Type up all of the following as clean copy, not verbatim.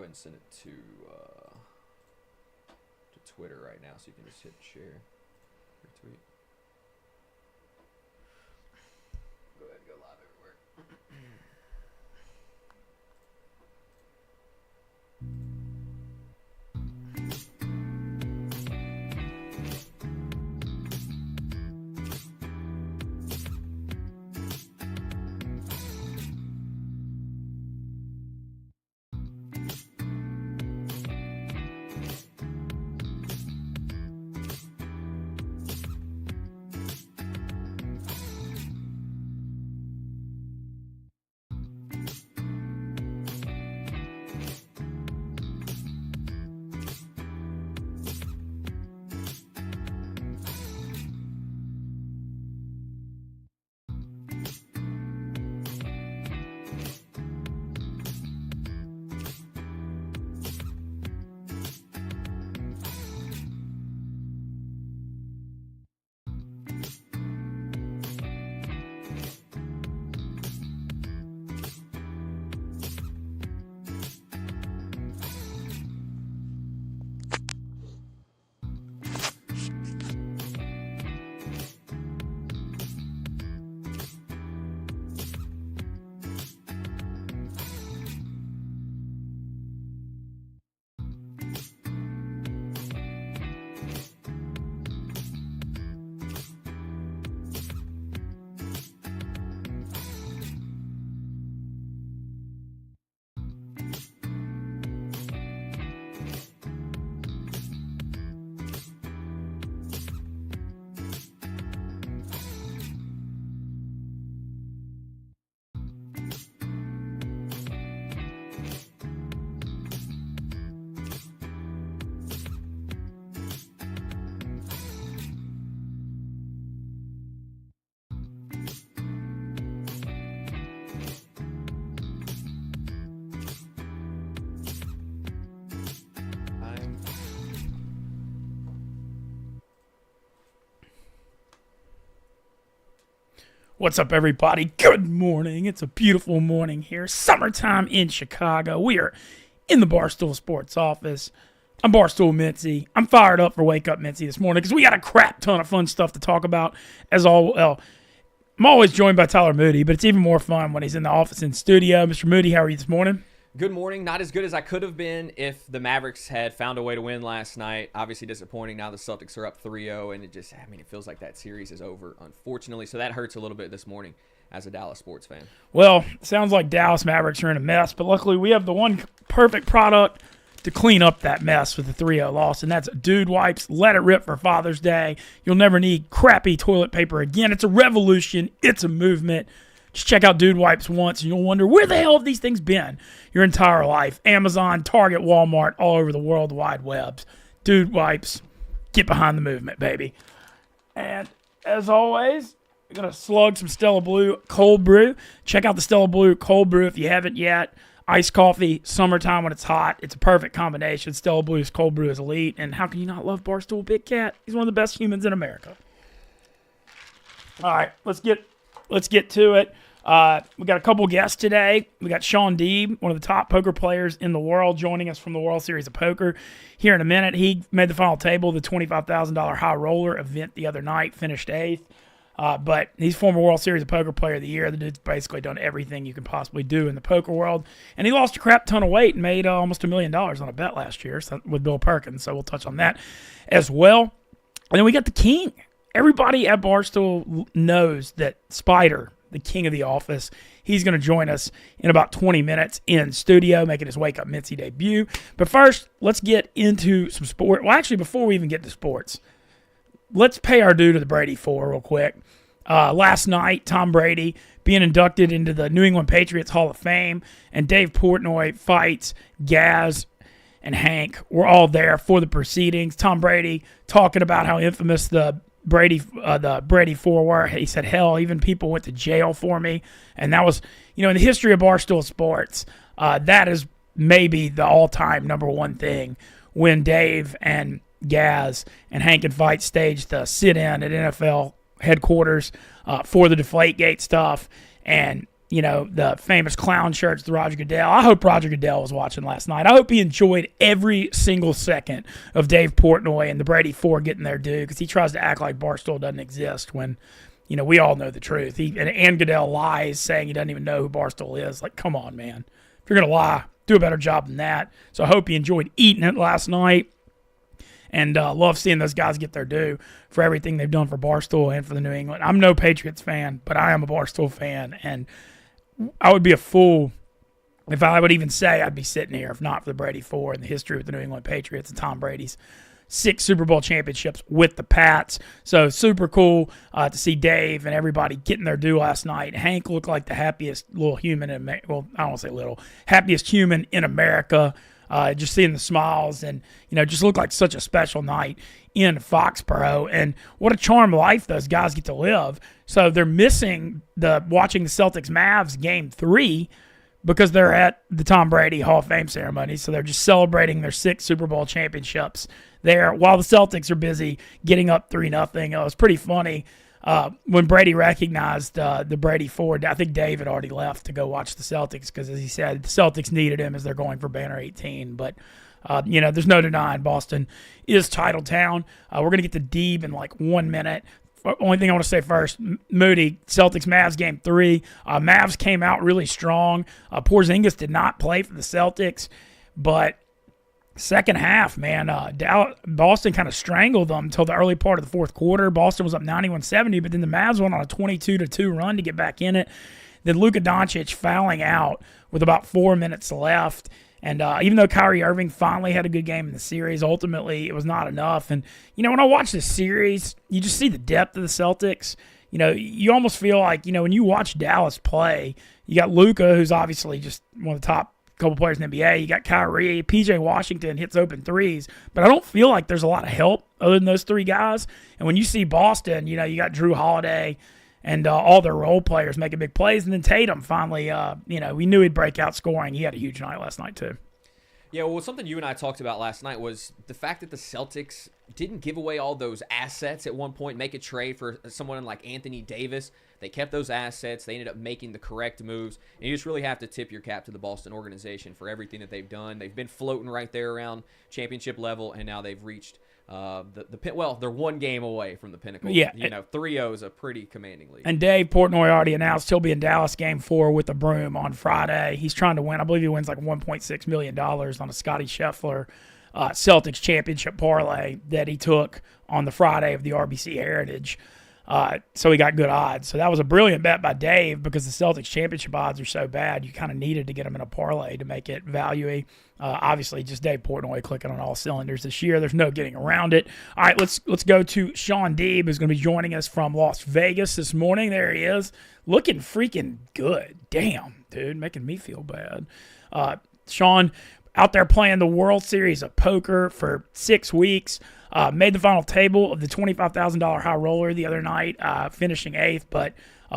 ahead and send it to Twitter right now, so you can just hit share, retweet. Go ahead and go live everywhere. What's up, everybody? Good morning. It's a beautiful morning here. Summertime in Chicago. We are in the Barstool Sports office. I'm Barstool Mintzy. I'm fired up for Wake Up Mintzy this morning because we got a crap ton of fun stuff to talk about. I'm always joined by Tyler Moody, but it's even more fun when he's in the office in studio. Mr. Moody, how are you this morning? Good morning. Not as good as I could have been if the Mavericks had found a way to win last night. Obviously disappointing. Now the Celtics are up 3-0, and it feels like that series is over, unfortunately. So that hurts a little bit this morning as a Dallas sports fan. Well, sounds like Dallas Mavericks are in a mess, but luckily we have the one perfect product to clean up that mess with the 3-0 loss, and that's Dude Wipes. Let it rip for Father's Day. You'll never need crappy toilet paper again. It's a revolution. It's a movement. Just check out Dude Wipes once, and you'll wonder, where the hell have these things been your entire life? Amazon, Target, Walmart, all over the world wide webs. Dude Wipes, get behind the movement, baby. And as always, we're going to slug some Stella Blue cold brew. Check out the Stella Blue cold brew if you haven't yet. Iced coffee, summertime when it's hot. It's a perfect combination. Stella Blue's cold brew is elite. And how can you not love Barstool Big Cat? He's one of the best humans in America. All right, let's get to it. We got a couple guests today. We got Shawn Deeb, one of the top poker players in the world, joining us from the World Series of Poker. Here in a minute, he made the final table, the $25,000 high roller event the other night, finished 8th. But he's former World Series of Poker Player of the Year. The dude's basically done everything you can possibly do in the poker world. And he lost a crap ton of weight and made almost $1 million on a bet last year with Bill Perkins. So we'll touch on that as well. And then we got the king. Everybody at Barstool knows that Spider, the king of the office, he's going to join us in about 20 minutes in studio, making his Wake Up Mintzy debut. But first, let's get into some sport. Well, actually, before we even get to sports, let's pay our due to the Brady Four real quick. Last night, Tom Brady being inducted into the New England Patriots Hall of Fame, and Dave Portnoy, Fights, Gaz, and Hank were all there for the proceedings. Tom Brady talking about how infamous the Brady Four were. He said, hell, even people went to jail for me. And that was, in the history of Barstool Sports, that is maybe the all-time number one thing when Dave and Gaz and Hank and Fight staged the sit-in at NFL headquarters for the Deflategate stuff. And the famous clown shirts, the Roger Goodell. I hope Roger Goodell was watching last night. I hope he enjoyed every single second of Dave Portnoy and the Brady Four getting their due, because he tries to act like Barstool doesn't exist when, we all know the truth. And Goodell lies saying he doesn't even know who Barstool is. Like, come on, man. If you're going to lie, do a better job than that. So I hope he enjoyed eating it last night. And love seeing those guys get their due for everything they've done for Barstool and for the New England. I'm no Patriots fan, but I am a Barstool fan. And I would be a fool if I would even say I'd be sitting here if not for the Brady Four and the history with the New England Patriots and Tom Brady's 6 Super Bowl championships with the Pats. So super cool to see Dave and everybody getting their due last night. Hank looked like the happiest little human in America. Well, I don't want to say little. Happiest human in America. Just seeing the smiles and, just looked like such a special night in Foxborough. And what a charmed life those guys get to live. So they're missing watching the Celtics Mavs game 3 because they're at the Tom Brady Hall of Fame ceremony. So they're just celebrating their 6 Super Bowl championships there while the Celtics are busy getting up 3-0. It was pretty funny. When Brady recognized the Brady Four, I think Dave had already left to go watch the Celtics because, as he said, the Celtics needed him as they're going for Banner 18. But, there's no denying Boston is title town. We're going to get to Deeb in like 1 minute. Only thing I want to say first, Moody, Celtics-Mavs game 3. Mavs came out really strong. Porzingis did not play for the Celtics, but second half, man, Boston kind of strangled them until the early part of the fourth quarter. Boston was up 91-70, but then the Mavs went on a 22-2 run to get back in it. Then Luka Doncic fouling out with about 4 minutes left. And even though Kyrie Irving finally had a good game in the series, ultimately it was not enough. And, when I watch this series, you just see the depth of the Celtics. You almost feel like, when you watch Dallas play, you got Luka, who's obviously just one of the top couple players in the NBA. You got Kyrie, PJ Washington hits open threes, but I don't feel like there's a lot of help other than those 3 guys. And when you see Boston, you got Drew Holiday and all their role players making big plays. And then Tatum finally, we knew he'd break out scoring. He had a huge night last night too. Yeah, well, something you and I talked about last night was the fact that the Celtics didn't give away all those assets at one point, make a trade for someone like Anthony Davis. They kept those assets. They ended up making the correct moves. And you just really have to tip your cap to the Boston organization for everything that they've done. They've been floating right there around championship level, and now they've reached they're 1 game away from the pinnacle. Yeah. 3-0 is a pretty commanding lead. And Dave Portnoy already announced he'll be in Dallas game 4 with a broom on Friday. He's trying to win. I believe he wins like $1.6 million on a Scottie Scheffler Celtics championship parlay that he took on the Friday of the RBC Heritage. So he got good odds. So that was a brilliant bet by Dave because the Celtics championship odds are so bad. You kind of needed to get them in a parlay to make it value-y. Obviously, just Dave Portnoy clicking on all cylinders this year. There's no getting around it. All right, let's go to Shawn Deeb, who's going to be joining us from Las Vegas this morning. There he is, looking freaking good. Damn, dude, making me feel bad. Shawn out there playing the World Series of Poker for 6 weeks. Made the final table of the $25,000 high roller the other night, finishing 8th. But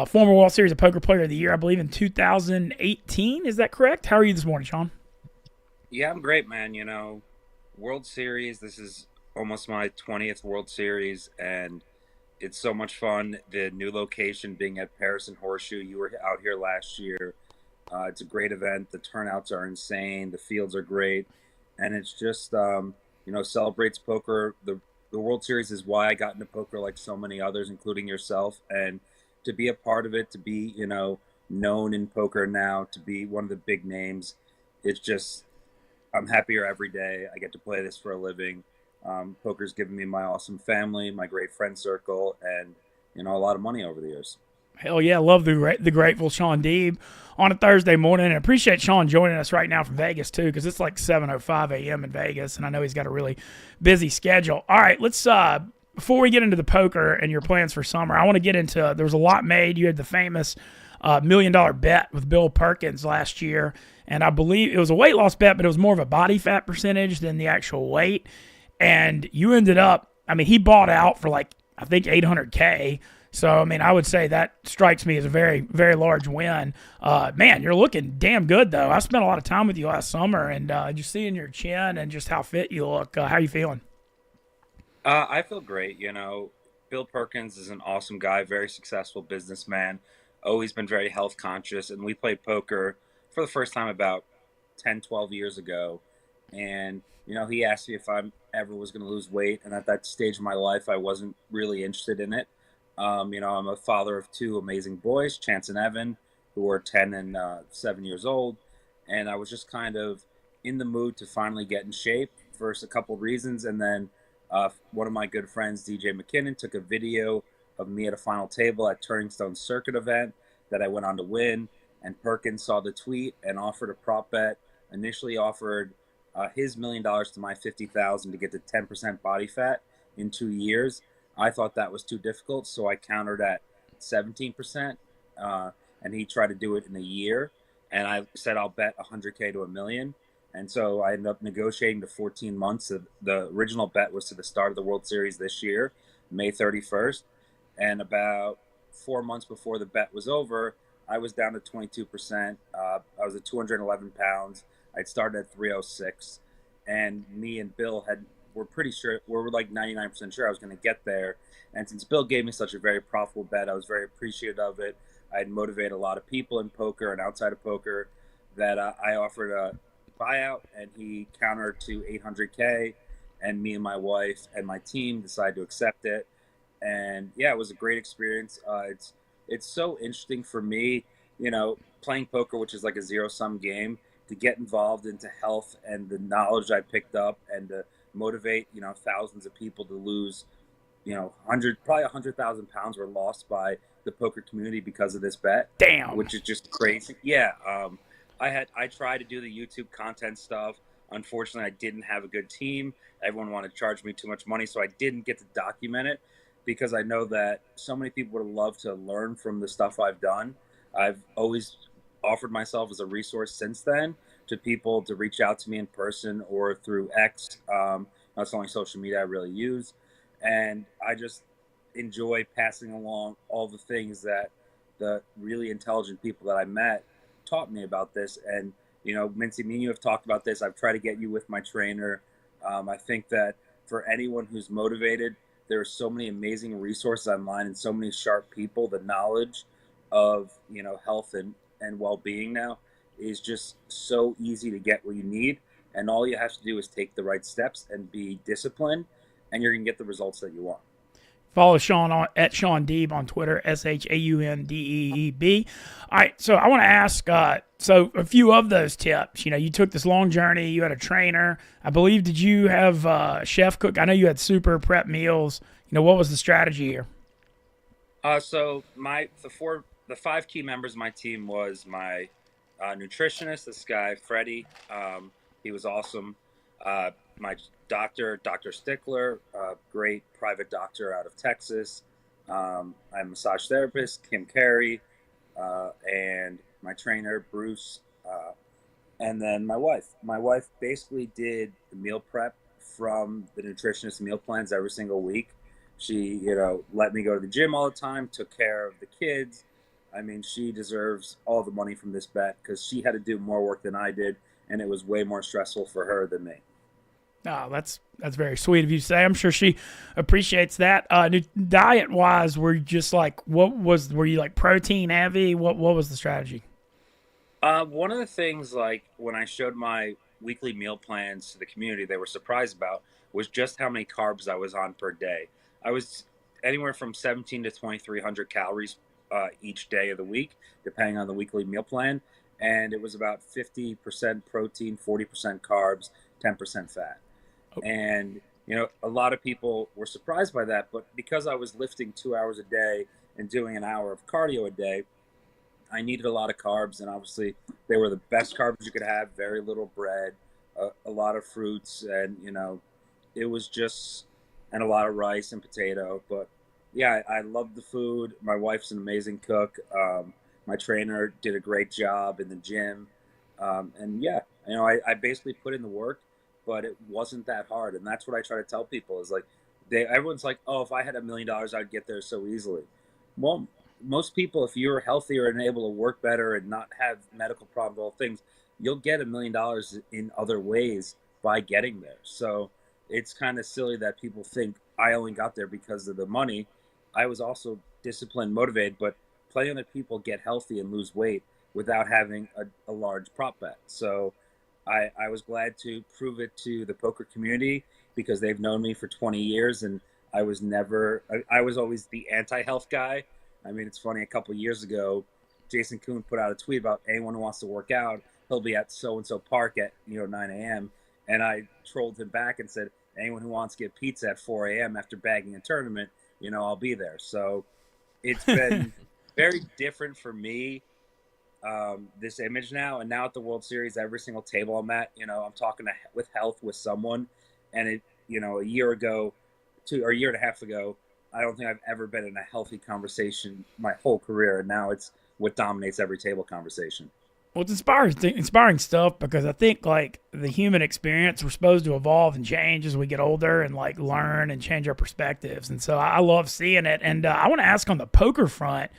former World Series of Poker Player of the Year, I believe, in 2018. Is that correct? How are you this morning, Shawn? Yeah, I'm great, man. World Series, this is almost my 20th World Series, and it's so much fun. The new location being at Paris and Horseshoe. You were out here last year. It's a great event. The turnouts are insane. The fields are great. And it's just, celebrates poker. The World Series is why I got into poker like so many others, including yourself. And to be a part of it, to be, known in poker now, to be one of the big names, it's just, I'm happier every day. I get to play this for a living. Poker's given me my awesome family, my great friend circle, and, a lot of money over the years. Hell yeah, love the grateful Shawn Deeb on a Thursday morning. And appreciate Shawn joining us right now from Vegas, too, because it's like 7:05 a.m. in Vegas, and I know he's got a really busy schedule. All right, let's before we get into the poker and your plans for summer, I want to get into, there was a lot made. You had the famous $1 million bet with Bill Perkins last year, and I believe it was a weight loss bet, but it was more of a body fat percentage than the actual weight. And you ended up, he bought out for like, I think $800K. So, I would say that strikes me as a very, very large win. Man, you're looking damn good, though. I spent a lot of time with you last summer, and just seeing your chin and just how fit you look. How are you feeling? I feel great. Bill Perkins is an awesome guy, very successful businessman. always been very health conscious. And we played poker for the first time about 10, 12 years ago. And, he asked me if I ever was going to lose weight. And at that stage of my life, I wasn't really interested in it. I'm a father of two amazing boys, Chance and Evan, who are 10 and 7 years old. And I was just kind of in the mood to finally get in shape for a couple of reasons. And then one of my good friends, DJ McKinnon, took a video of me at a final table at Turning Stone Circuit event that I went on to win. And Perkins saw the tweet and offered a prop bet. Initially offered his $1 million to my 50,000 to get to 10% body fat in 2 years. I thought that was too difficult, so I countered at 17%, and he tried to do it in a year. And I said I'll bet 100K to $1 million. And so I ended up negotiating to 14 months. The original bet was to the start of the World Series this year, May 31st. And about 4 months before the bet was over, I was down to 22%. I was at 211 pounds. I'd started at 306. And me and Bill were pretty sure, we were like 99% sure I was going to get there. And since Bill gave me such a very profitable bet, I was very appreciative of it. I'd motivated a lot of people in poker and outside of poker that I offered a buyout, and he countered to 800K, and me and my wife and my team decided to accept it. And yeah, it was a great experience. It's so interesting for me, playing poker, which is like a zero-sum game, to get involved into health and the knowledge I picked up, and to motivate thousands of people to lose, probably 100,000 pounds were lost by the poker community because of this bet. Damn. Which is just crazy. Yeah. I tried to do the YouTube content stuff. Unfortunately, I didn't have a good team. Everyone wanted to charge me too much money, so I didn't get to document it, because I know that so many people would love to learn from the stuff I've done. I've always offered myself as a resource since then to people to reach out to me in person or through X. That's the only social media I really use. And I just enjoy passing along all the things that the really intelligent people that I met taught me about this. And, Mintzy, me and you have talked about this. I've tried to get you with my trainer. I think that for anyone who's motivated, there are so many amazing resources online and so many sharp people. The knowledge of, health and well-being now is just so easy to get what you need. And all you have to do is take the right steps and be disciplined, and you're going to get the results that you want. Follow Shawn at Shawn Deeb on Twitter, ShawnDeeb. All right, so I want to ask, so a few of those tips. You took this long journey. You had a trainer. I believe, did you have a chef cook? I know you had super prep meals. What was the strategy here? So the 5 key members of my team was my nutritionist, this guy, Freddie. He was awesome. My doctor, Dr. Stickler, great private doctor out of Texas. I'm a massage therapist, Kim Carey, and my trainer, Bruce, and then my wife. My wife basically did the meal prep from the nutritionist meal plans every single week. She, let me go to the gym all the time, took care of the kids. I mean, she deserves all the money from this bet, because she had to do more work than I did, and it was way more stressful for her than me. Oh, that's very sweet of you to say. I'm sure she appreciates that. Diet wise, were you just like, were you like protein heavy? What was the strategy? One of the things, like when I showed my weekly meal plans to the community, they were surprised about was just how many carbs I was on per day. I was anywhere from 17 to 2,300 calories each day of the week, depending on the weekly meal plan. And it was about 50% protein, 40% carbs, 10% fat. And, a lot of people were surprised by that. But because I was lifting 2 hours a day and doing an hour of cardio a day, I needed a lot of carbs. And obviously, they were the best carbs you could have, very little bread, a lot of fruits. And, it was just, and a lot of rice and potato. But yeah, I love the food. My wife's an amazing cook. My trainer did a great job in the gym. And yeah, I basically put in the work, but it wasn't that hard. And that's what I try to tell people is like, everyone's like, oh, if I had $1 million, I'd get there so easily. Well, most people, if you're healthier and able to work better and not have medical problems, all things, you'll get $1 million in other ways by getting there. So it's kind of silly that people think I only got there because of the money. I was also disciplined, motivated, but plenty of other people get healthy and lose weight without having a large prop bet. So I was glad to prove it to the poker community because they've known me for 20 years, and I was always the anti-health guy. I mean, it's funny, a couple of years ago, Jason Kuhn put out a tweet about anyone who wants to work out, he'll be at so-and-so park at 9 a.m. And I trolled him back and said, anyone who wants to get pizza at 4 a.m. after bagging a tournament, I'll be there. So it's been very different for me, this image now. And now at the World Series, every single table I'm at, I'm talking with health with someone. And a year ago, or a year and a half ago, I don't think I've ever been in a healthy conversation my whole career. And now it's what dominates every table conversation. Well, it's inspiring stuff because I think, like, the human experience, we're supposed to evolve and change as we get older and, like, learn and change our perspectives. And so I love seeing it. And I want to ask on the poker front,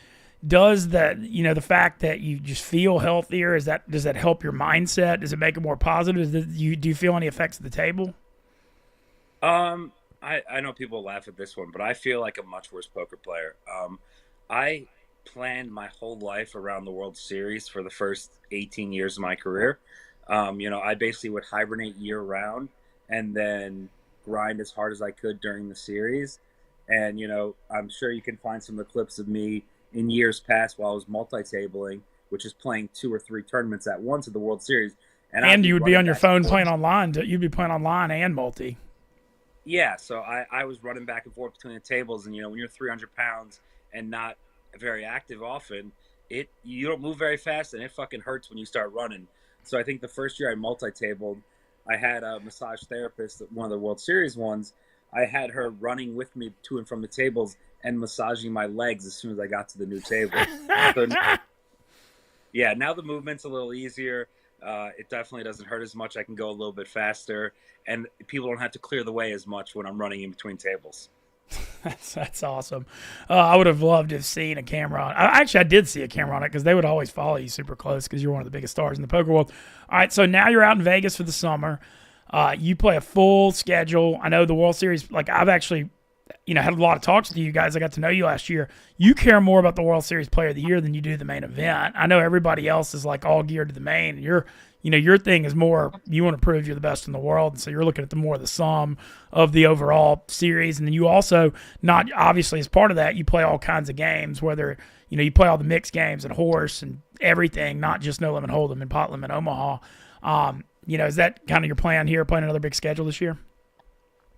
does the fact that you just feel healthier, does that help your mindset? Does it make it more positive? Do you feel any effects at the table? I know people laugh at this one, but I feel like a much worse poker player. I planned my whole life around the World Series for the first 18 years of my career. I basically would hibernate year round and then grind as hard as I could during the series. And, I'm sure you can find some of the clips of me in years past while I was multi-tabling, which is playing 2 or 3 tournaments at once at the World Series. And you would be on your phone playing online. You'd be playing online and multi. Yeah, so I was running back and forth between the tables. And, when you're 300 pounds and not very active often, you don't move very fast, and it fucking hurts when you start running. So I think the first year I multi-tabled, I had a massage therapist, one of the World Series ones. I had her running with me to and from the tables and massaging my legs as soon as I got to the new table. So, yeah, now the movement's a little easier. It definitely doesn't hurt as much. I can go a little bit faster, and people don't have to clear the way as much when I'm running in between tables. That's awesome. I would have loved to have seen a camera on it. I did see a camera on it because they would always follow you super close because you're one of the biggest stars in the poker world. All right, so now you're out in Vegas for the summer. You play a full schedule. I know the World Series, like, I've actually had a lot of talks with you guys. I got to know you last year. You care more about the World Series Player of the Year than you do the main event. I know everybody else is, like, all geared to the main. Your thing is more, you want to prove you're the best in the world, and so you're looking at the sum of the overall series. And then you also, not obviously as part of that, you play all kinds of games, whether, you play all the mixed games and horse and everything, not just No Limit Hold'em and Pot Limit Omaha. Is that kind of your plan here, playing another big schedule this year?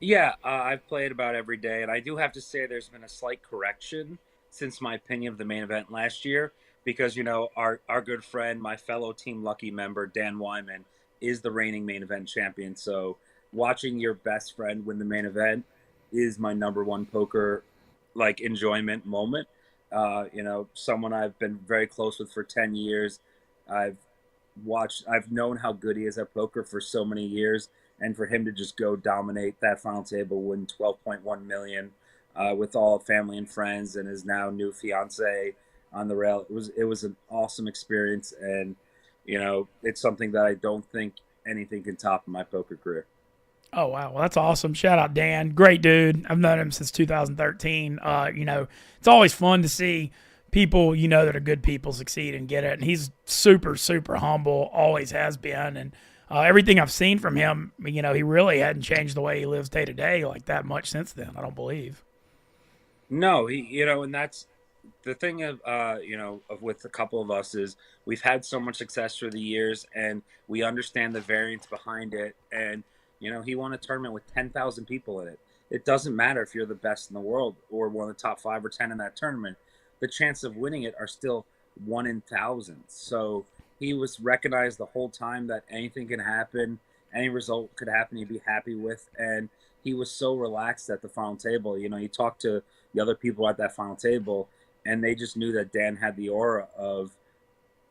Yeah, I've played about every day, and I do have to say there's been a slight correction since my opinion of the main event last year. Because, our good friend, my fellow Team Lucky member, Dan Wyman, is the reigning main event champion. So watching your best friend win the main event is my number one poker, enjoyment moment. Someone I've been very close with for 10 years. I've known how good he is at poker for so many years. And for him to just go dominate that final table, win $12.1 million with all family and friends and his now new fiance on the rail. It was an awesome experience, and it's something that I don't think anything can top in my poker career. Oh wow, well that's awesome. Shout out Dan, great dude. I've known him since 2013. It's always fun to see people that are good people succeed and get it. And he's super, super humble, always has been. And everything I've seen from him, he really hadn't changed the way he lives day to day like that much since then. I don't believe. No, and that's the thing of with a couple of us is we've had so much success through the years, and we understand the variance behind it. And he won a tournament with 10,000 people in it. It doesn't matter if you're the best in the world or one of the top 5 or 10 in that tournament. The chances of winning it are still 1 in thousands. So he was recognized the whole time that anything can happen, any result could happen, he'd be happy with. And he was so relaxed at the final table. You talk to the other people at that final table, and they just knew that Dan had the aura of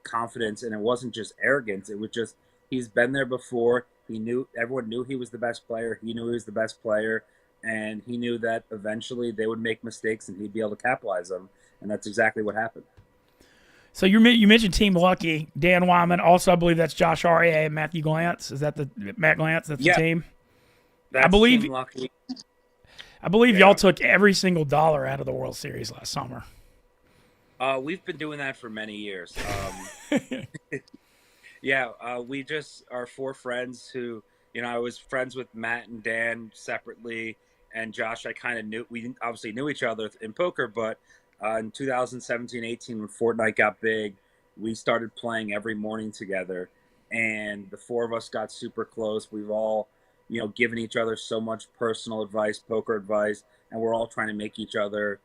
confidence, and it wasn't just arrogance. It was just, he's been there before. Everyone knew he was the best player. He knew he was the best player, and he knew that eventually they would make mistakes and he'd be able to capitalize them. And that's exactly what happened. So you mentioned Team Lucky, Dan Wyman. Also, I believe that's Josh Aryeh and Matthew Glantz. Is that Matt Glantz? That's the team? That's Team Lucky. I believe y'all took every single dollar out of the World Series last summer. We've been doing that for many years. Yeah, we just are four friends who, I was friends with Matt and Dan separately, and Josh, I kind of knew, we obviously knew each other in poker, but in 2017-18, when Fortnite got big, we started playing every morning together, and the four of us got super close. We've all, given each other so much personal advice, poker advice, and we're all trying to make each other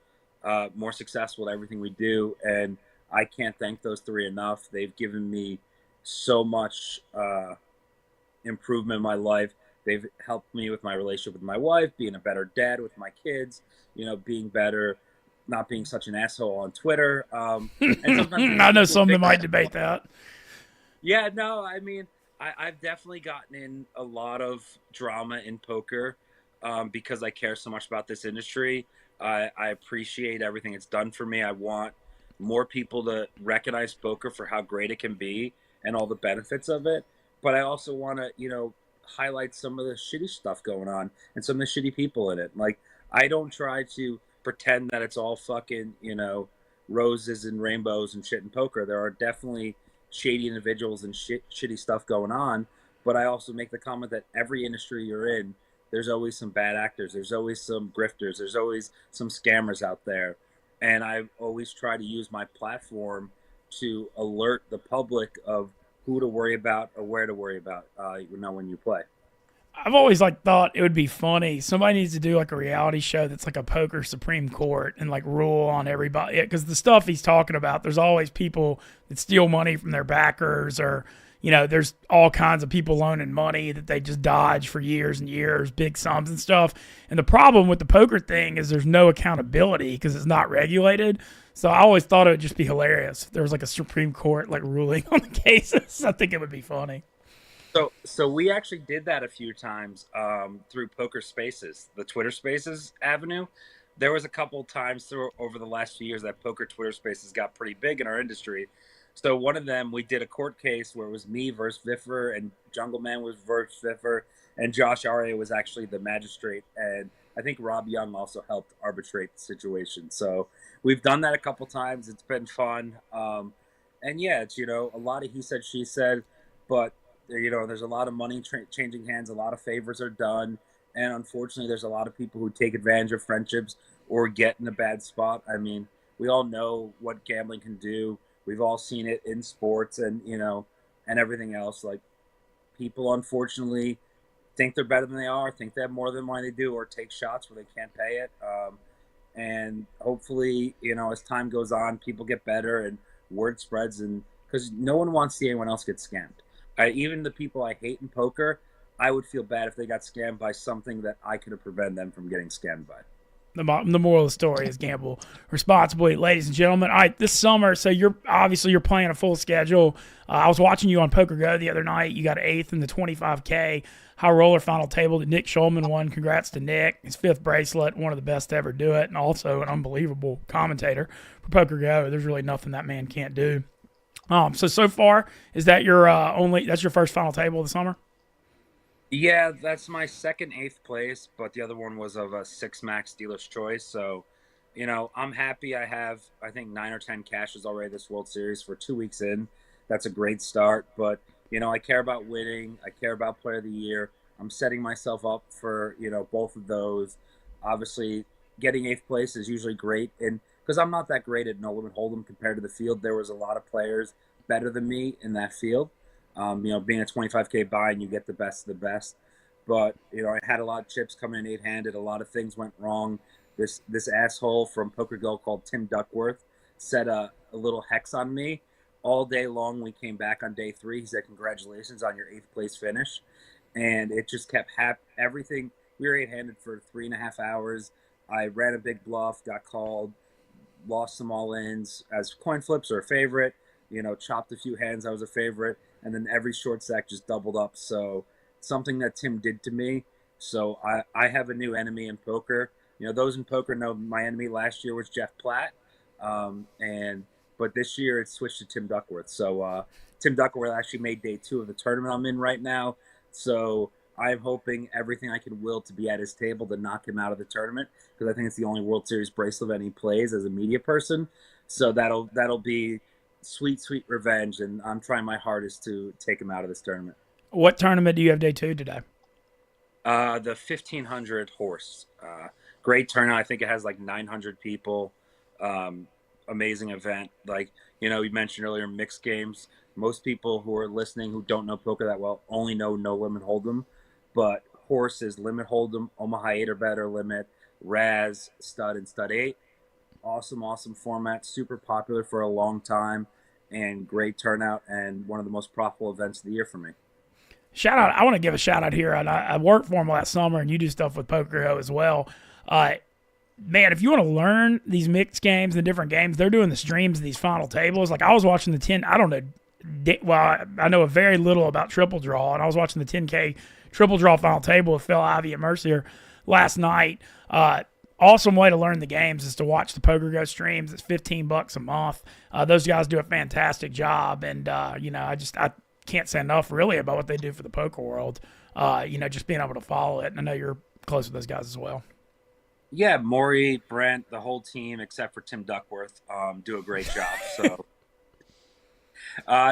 more successful at everything we do. And I can't thank those three enough. They've given me so much improvement in my life. They've helped me with my relationship with my wife, being a better dad with my kids, being better, not being such an asshole on Twitter. And sometimes I know some that might debate that. Yeah, no, I mean, I've definitely gotten in a lot of drama in poker because I care so much about this industry. I appreciate everything it's done for me. I want more people to recognize poker for how great it can be and all the benefits of it. But I also want to, highlight some of the shitty stuff going on and some of the shitty people in it. Like, I don't try to pretend that it's all fucking, roses and rainbows and shit in poker. There are definitely shady individuals and shitty stuff going on. But I also make the comment that every industry you're in, there's always some bad actors. There's always some grifters. There's always some scammers out there. And I always try to use my platform to alert the public of who to worry about or where to worry about, when you play. I've always thought it would be funny. Somebody needs to do a reality show that's like a poker Supreme Court and rule on everybody. Because the stuff he's talking about, there's always people that steal money from their backers, or there's all kinds of people loaning money that they just dodge for years and years, big sums and stuff. And the problem with the poker thing is there's no accountability because it's not regulated. So I always thought it would just be hilarious if there was a Supreme Court ruling on the cases. I think it would be funny. So we actually did that a few times through Poker Spaces, the Twitter Spaces avenue. There was a couple times over the last few years that Poker Twitter Spaces got pretty big in our industry. So one of them, we did a court case where it was me versus Viffer, and Jungle Man was versus Viffer, and Josh Aria was actually the magistrate, and I think Rob Young also helped arbitrate the situation. So we've done that a couple times. It's been fun. And yeah, it's, a lot of he said, she said, but there's a lot of money changing hands. A lot of favors are done. And unfortunately, there's a lot of people who take advantage of friendships or get in a bad spot. I mean, we all know what gambling can do. We've all seen it in sports and, and everything else. People, unfortunately, think they're better than they are, think they have more than money they do, or take shots where they can't pay it. And hopefully, as time goes on, people get better and word spreads. And because no one wants to see anyone else get scammed. Even the people I hate in poker, I would feel bad if they got scammed by something that I could have prevented them from getting scammed by. The moral of the story is gamble responsibly, ladies and gentlemen. All right, this summer, so you're playing a full schedule. I was watching you on Poker Go the other night. You got 8th in the 25K high roller final table that Nick Schulman won. Congrats to Nick. His 5th bracelet, one of the best to ever do it, and also an unbelievable commentator for Poker Go. There's really nothing that man can't do. So far, is that that's your first final table of the summer? Yeah, that's my second 8th place, but the other one was of a 6 max dealer's choice. So, I'm happy. I have, I think, 9 or 10 cashes already this World Series for 2 weeks in. That's a great start, but, I care about winning. I care about player of the year. I'm setting myself up for, both of those. Obviously, getting 8th place is usually great, and because I'm not that great at no limit hold'em compared to the field, there was a lot of players better than me in that field. Being a 25K buy and you get the best of the best. But, I had a lot of chips coming in 8-handed. A lot of things went wrong. This asshole from Poker Go called Tim Duckworth set a little hex on me. All day long, we came back on day 3. He said, congratulations on your 8th place finish. And it just kept everything. We were 8-handed for 3.5 hours. I ran a big bluff, got called, lost some all-ins as coin flips are a favorite. Chopped a few hands. I was a favorite. And then every short stack just doubled up. So something that Tim did to me. So I have a new enemy in poker. Those in poker know my enemy last year was Jeff Platt. But this year it's switched to Tim Duckworth. So Tim Duckworth actually made day 2 of the tournament I'm in right now. So I'm hoping everything I can will to be at his table to knock him out of the tournament, because I think it's the only World Series bracelet that he plays as a media person. So that'll be sweet, sweet revenge, and I'm trying my hardest to take him out of this tournament. What tournament do you have day two today? The 1500 horse, great turnout. I think it has like 900 people. Um, Amazing event. Like you mentioned earlier, mixed games. Most people who are listening who don't know poker that well only know no limit hold'em, but horse is limit hold'em, Omaha 8 or better limit, Raz, stud, and stud 8. Awesome, awesome format. Super popular for a long time, and great turnout, and one of the most profitable events of the year for me. Shout out! I want to give a shout out here. I worked for him last summer, and you do stuff with Poker Go as well. Man, if you want to learn these mixed games and different games, they're doing the streams of these final tables. Like I was watching the 10. I don't know. Well, I know very little about triple draw, and I was watching the 10K triple draw final table with Phil Ivey and Mercier last night. Awesome way to learn the games is to watch the Poker Go streams. It's $15 a month. Those guys do a fantastic job, and I can't say enough really about what they do for the poker world. Just being able to follow it, and I know you're close with those guys as well. Yeah, Maury, Brent, the whole team except for Tim Duckworth do a great job. So,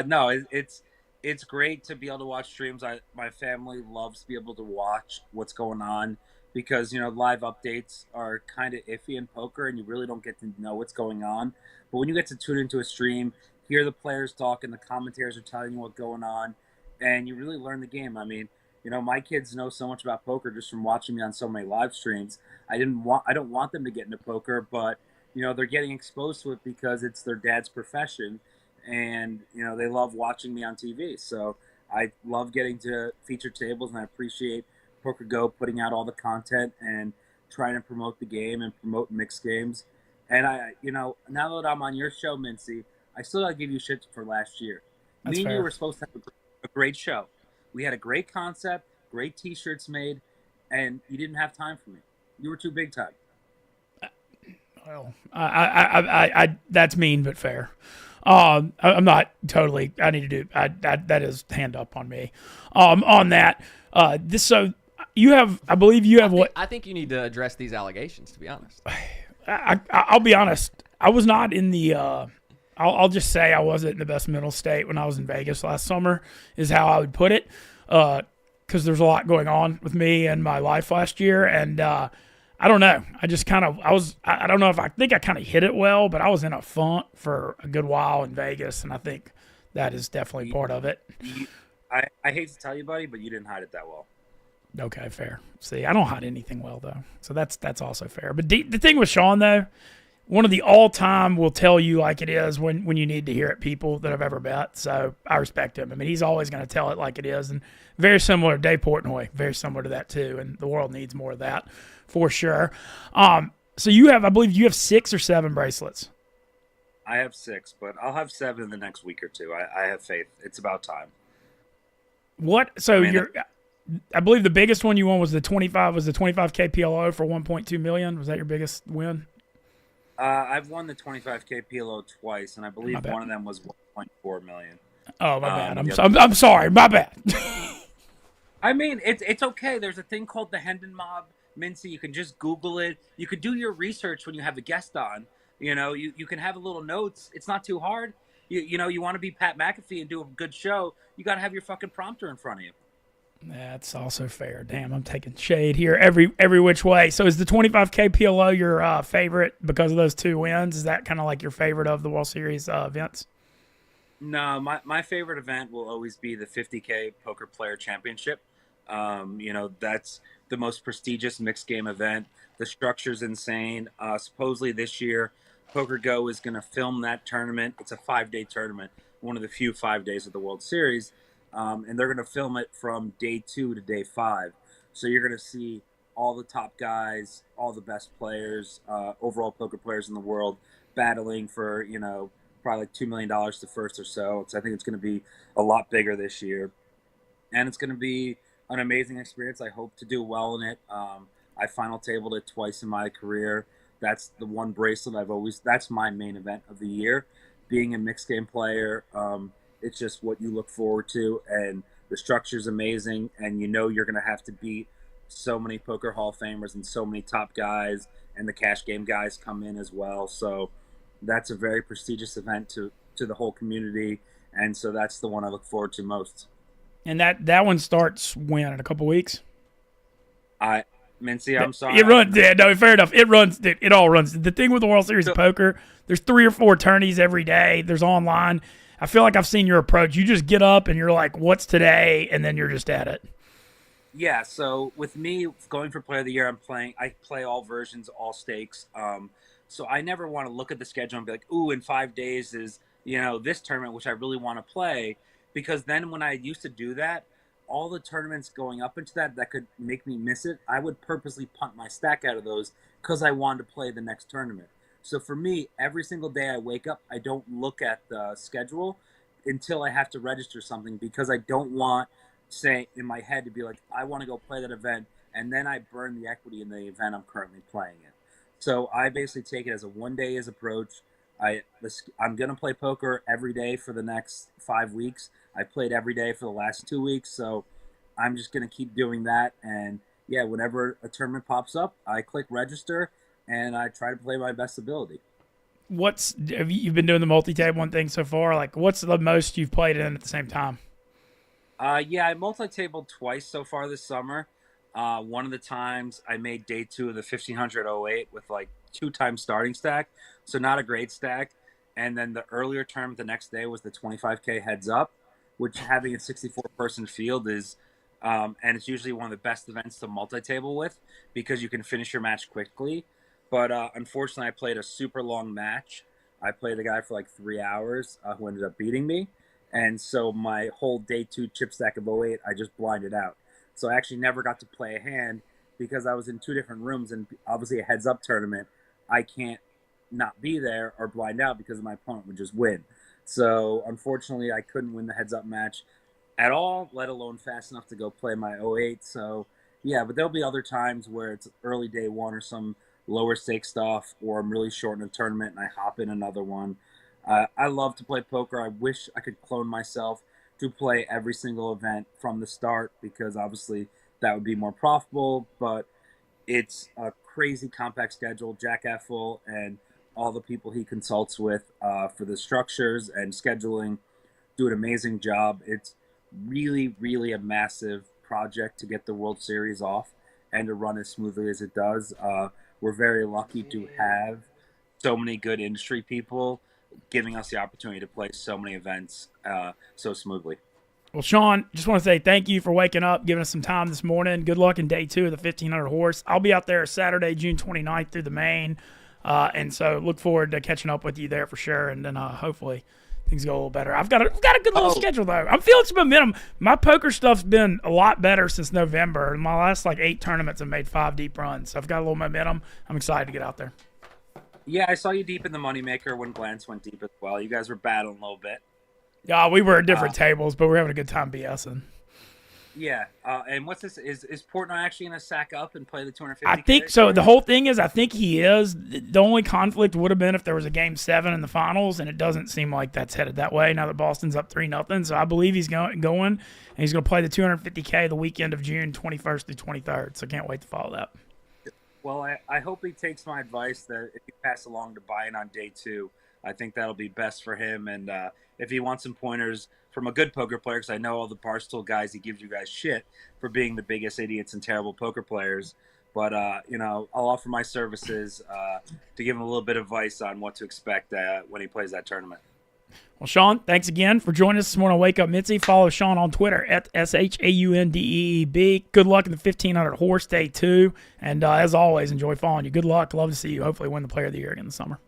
no, it's great to be able to watch streams. My family loves to be able to watch what's going on because live updates are kind of iffy in poker, and you really don't get to know what's going on. But when you get to tune into a stream, hear the players talk, and the commentators are telling you what's going on, and you really learn the game. I mean, my kids know so much about poker just from watching me on so many live streams. I don't want them to get into poker, but they're getting exposed to it because it's their dad's profession, and they love watching me on TV. So I love getting to feature tables, and I appreciate Poker Go putting out all the content and trying to promote the game and promote mixed games. And now that I'm on your show, Mintzy, I still gotta give you shit for last year. That's Me and fair. you were supposed to have a great show. We had a great concept, great T-shirts made, and you didn't have time for me. You were too big time. Well, I that's mean but fair. I'm not totally. I need to do. That is hand up on me. On that. So you have. I believe you have what? I think you need to address these allegations. To be honest, I'll be honest. I was not in the. I'll just say I wasn't in the best mental state when I was in Vegas last summer. Is how I would put it. Because there's a lot going on with me and my life last year, and I don't know. I just kind of I don't know if I think I kind of hit it well, but I was in a funk for a good while in Vegas, and I think that is definitely part of it. I hate to tell you, buddy, but you didn't hide it that well. Okay, fair. See, I don't hide anything well though, so that's also fair. But the thing with Shawn though, one of the all-time will tell you like it is when you need to hear it people that I've ever met. So I respect him. I mean, he's always going to tell it like it is, and very similar to Dave Portnoy, very similar to that too. And the world needs more of that for sure. So I believe you have 6 or 7 bracelets. I have 6, but I'll have 7 in the next week or two. I have faith. It's about time. What? So I believe the biggest one you won was the 25K PLO for 1.2 million. Was that your biggest win? I've won the 25K PLO twice, and I believe one of them was 1.4 million. Oh, my bad. I'm sorry. My bad. I mean, it's okay. There's a thing called the Hendon Mob, Mintzy. You can just Google it. You could do your research when you have a guest on. You can have a little notes. It's not too hard. You want to be Pat McAfee and do a good show. You got to have your fucking prompter in front of you. That's also fair. Damn, I'm taking shade here every which way. So is the 25K PLO your favorite because of those 2 wins? Is that kind of like your favorite of the World Series events? No, my favorite event will always be the 50K Poker Player Championship. That's the most prestigious mixed game event. The structure's insane. Supposedly this year, Poker Go is going to film that tournament. It's a 5-day tournament, one of the few 5 days of the World Series. And they're going to film it from day 2 to day 5. So you're going to see all the top guys, all the best players, overall poker players in the world battling for, probably like $2 million to first or so. I think it's going to be a lot bigger this year. And it's going to be an amazing experience. I hope to do well in it. I final tabled it twice in my career. That's the one bracelet that's my main event of the year. Being a mixed game player, it's just what you look forward to, and the structure's amazing, and you're going to have to beat so many poker Hall of Famers and so many top guys, and the cash game guys come in as well. So, that's a very prestigious event to the whole community, and so that's the one I look forward to most. And that one starts when, in a couple weeks? Mintzy, I'm sorry. It runs. Yeah, no, fair enough. It runs. It all runs. The thing with the World Series of Poker, there's 3 or 4 tourneys every day. There's online. I feel like I've seen your approach. You just get up and you're like, "What's today?" and then you're just at it. Yeah. So with me going for Player of the Year, I play all versions, all stakes. So I never want to look at the schedule and be like, "Ooh, in 5 days is this tournament which I really want to play," because then when I used to do that, all the tournaments going up into that could make me miss it, I would purposely punt my stack out of those because I wanted to play the next tournament. So for me, every single day I wake up, I don't look at the schedule until I have to register something, because I don't want, say, in my head to be like, I want to go play that event, and then I burn the equity in the event I'm currently playing in. So I basically take it as a one-day approach. I'm going to play poker every day for the next 5 weeks. I played every day for the last 2 weeks, so I'm just going to keep doing that. And yeah, whenever a tournament pops up, I click register and I try to play my best ability. Have you've been doing the multi-tab one thing so far? Like, what's the most you've played in at the same time? Yeah, I multi-tabled twice so far this summer. One of the times I made day 2 of the 1508 with like 2 times starting stack, so not a great stack. And then the earlier term the next day was the 25K heads up, which, having a 64-person field is, and it's usually one of the best events to multi-table with because you can finish your match quickly. But unfortunately, I played a super long match. I played a guy for like 3 hours who ended up beating me. And so my whole day 2 chip stack of 08, I just blinded out. So I actually never got to play a hand because I was in 2 different rooms, and obviously a heads-up tournament, I can't not be there or blind out because my opponent would just win. So unfortunately, I couldn't win the heads-up match at all, let alone fast enough to go play my 08. So yeah, but there'll be other times where it's early day 1 or some lower stake stuff, or I'm really short in a tournament and I hop in another one. I love to play poker. I wish I could clone myself to play every single event from the start, because obviously that would be more profitable, but it's a crazy compact schedule. Jack Effel and all the people he consults with for the structures and scheduling do an amazing job. It's really, really a massive project to get the World Series off and to run as smoothly as it does. We're very lucky to have so many good industry people giving us the opportunity to play so many events so smoothly. Well, Shawn, just want to say thank you for waking up, giving us some time this morning. Good luck in day 2 of the 1500 horse. I'll be out there Saturday, June 29th through the main. And so look forward to catching up with you there for sure. And then hopefully things go a little better. I've got a good little schedule, though. I'm feeling some momentum. My poker stuff's been a lot better since November. My last 8 tournaments have made 5 deep runs. So I've got a little momentum. I'm excited to get out there. Yeah, I saw you deep in the moneymaker when Glance went deep as well. You guys were battling a little bit. Yeah, we were at different tables, but we're having a good time BSing. Yeah, and what's this? Is Portnoy actually going to sack up and play the 250? I think so. The whole thing is, I think he is. The only conflict would have been if there was a Game 7 in the finals, and it doesn't seem like that's headed that way now that Boston's up 3-0. So I believe he's going, and he's going to play the 250K the weekend of June 21st through 23rd. So I can't wait to follow that. Well, I hope he takes my advice that if you pass along to buy in on day 2, I think that'll be best for him. And if he wants some pointers from a good poker player, because I know all the Barstool guys, he gives you guys shit for being the biggest idiots and terrible poker players. But, I'll offer my services to give him a little bit of advice on what to expect when he plays that tournament. Well, Shawn, thanks again for joining us this morning on Wake Up Mintzy. Follow Shawn on Twitter at ShaunDeeb. Good luck in the 1500 horse day 2. And as always, enjoy following you. Good luck. Love to see you hopefully win the Player of the Year again this summer.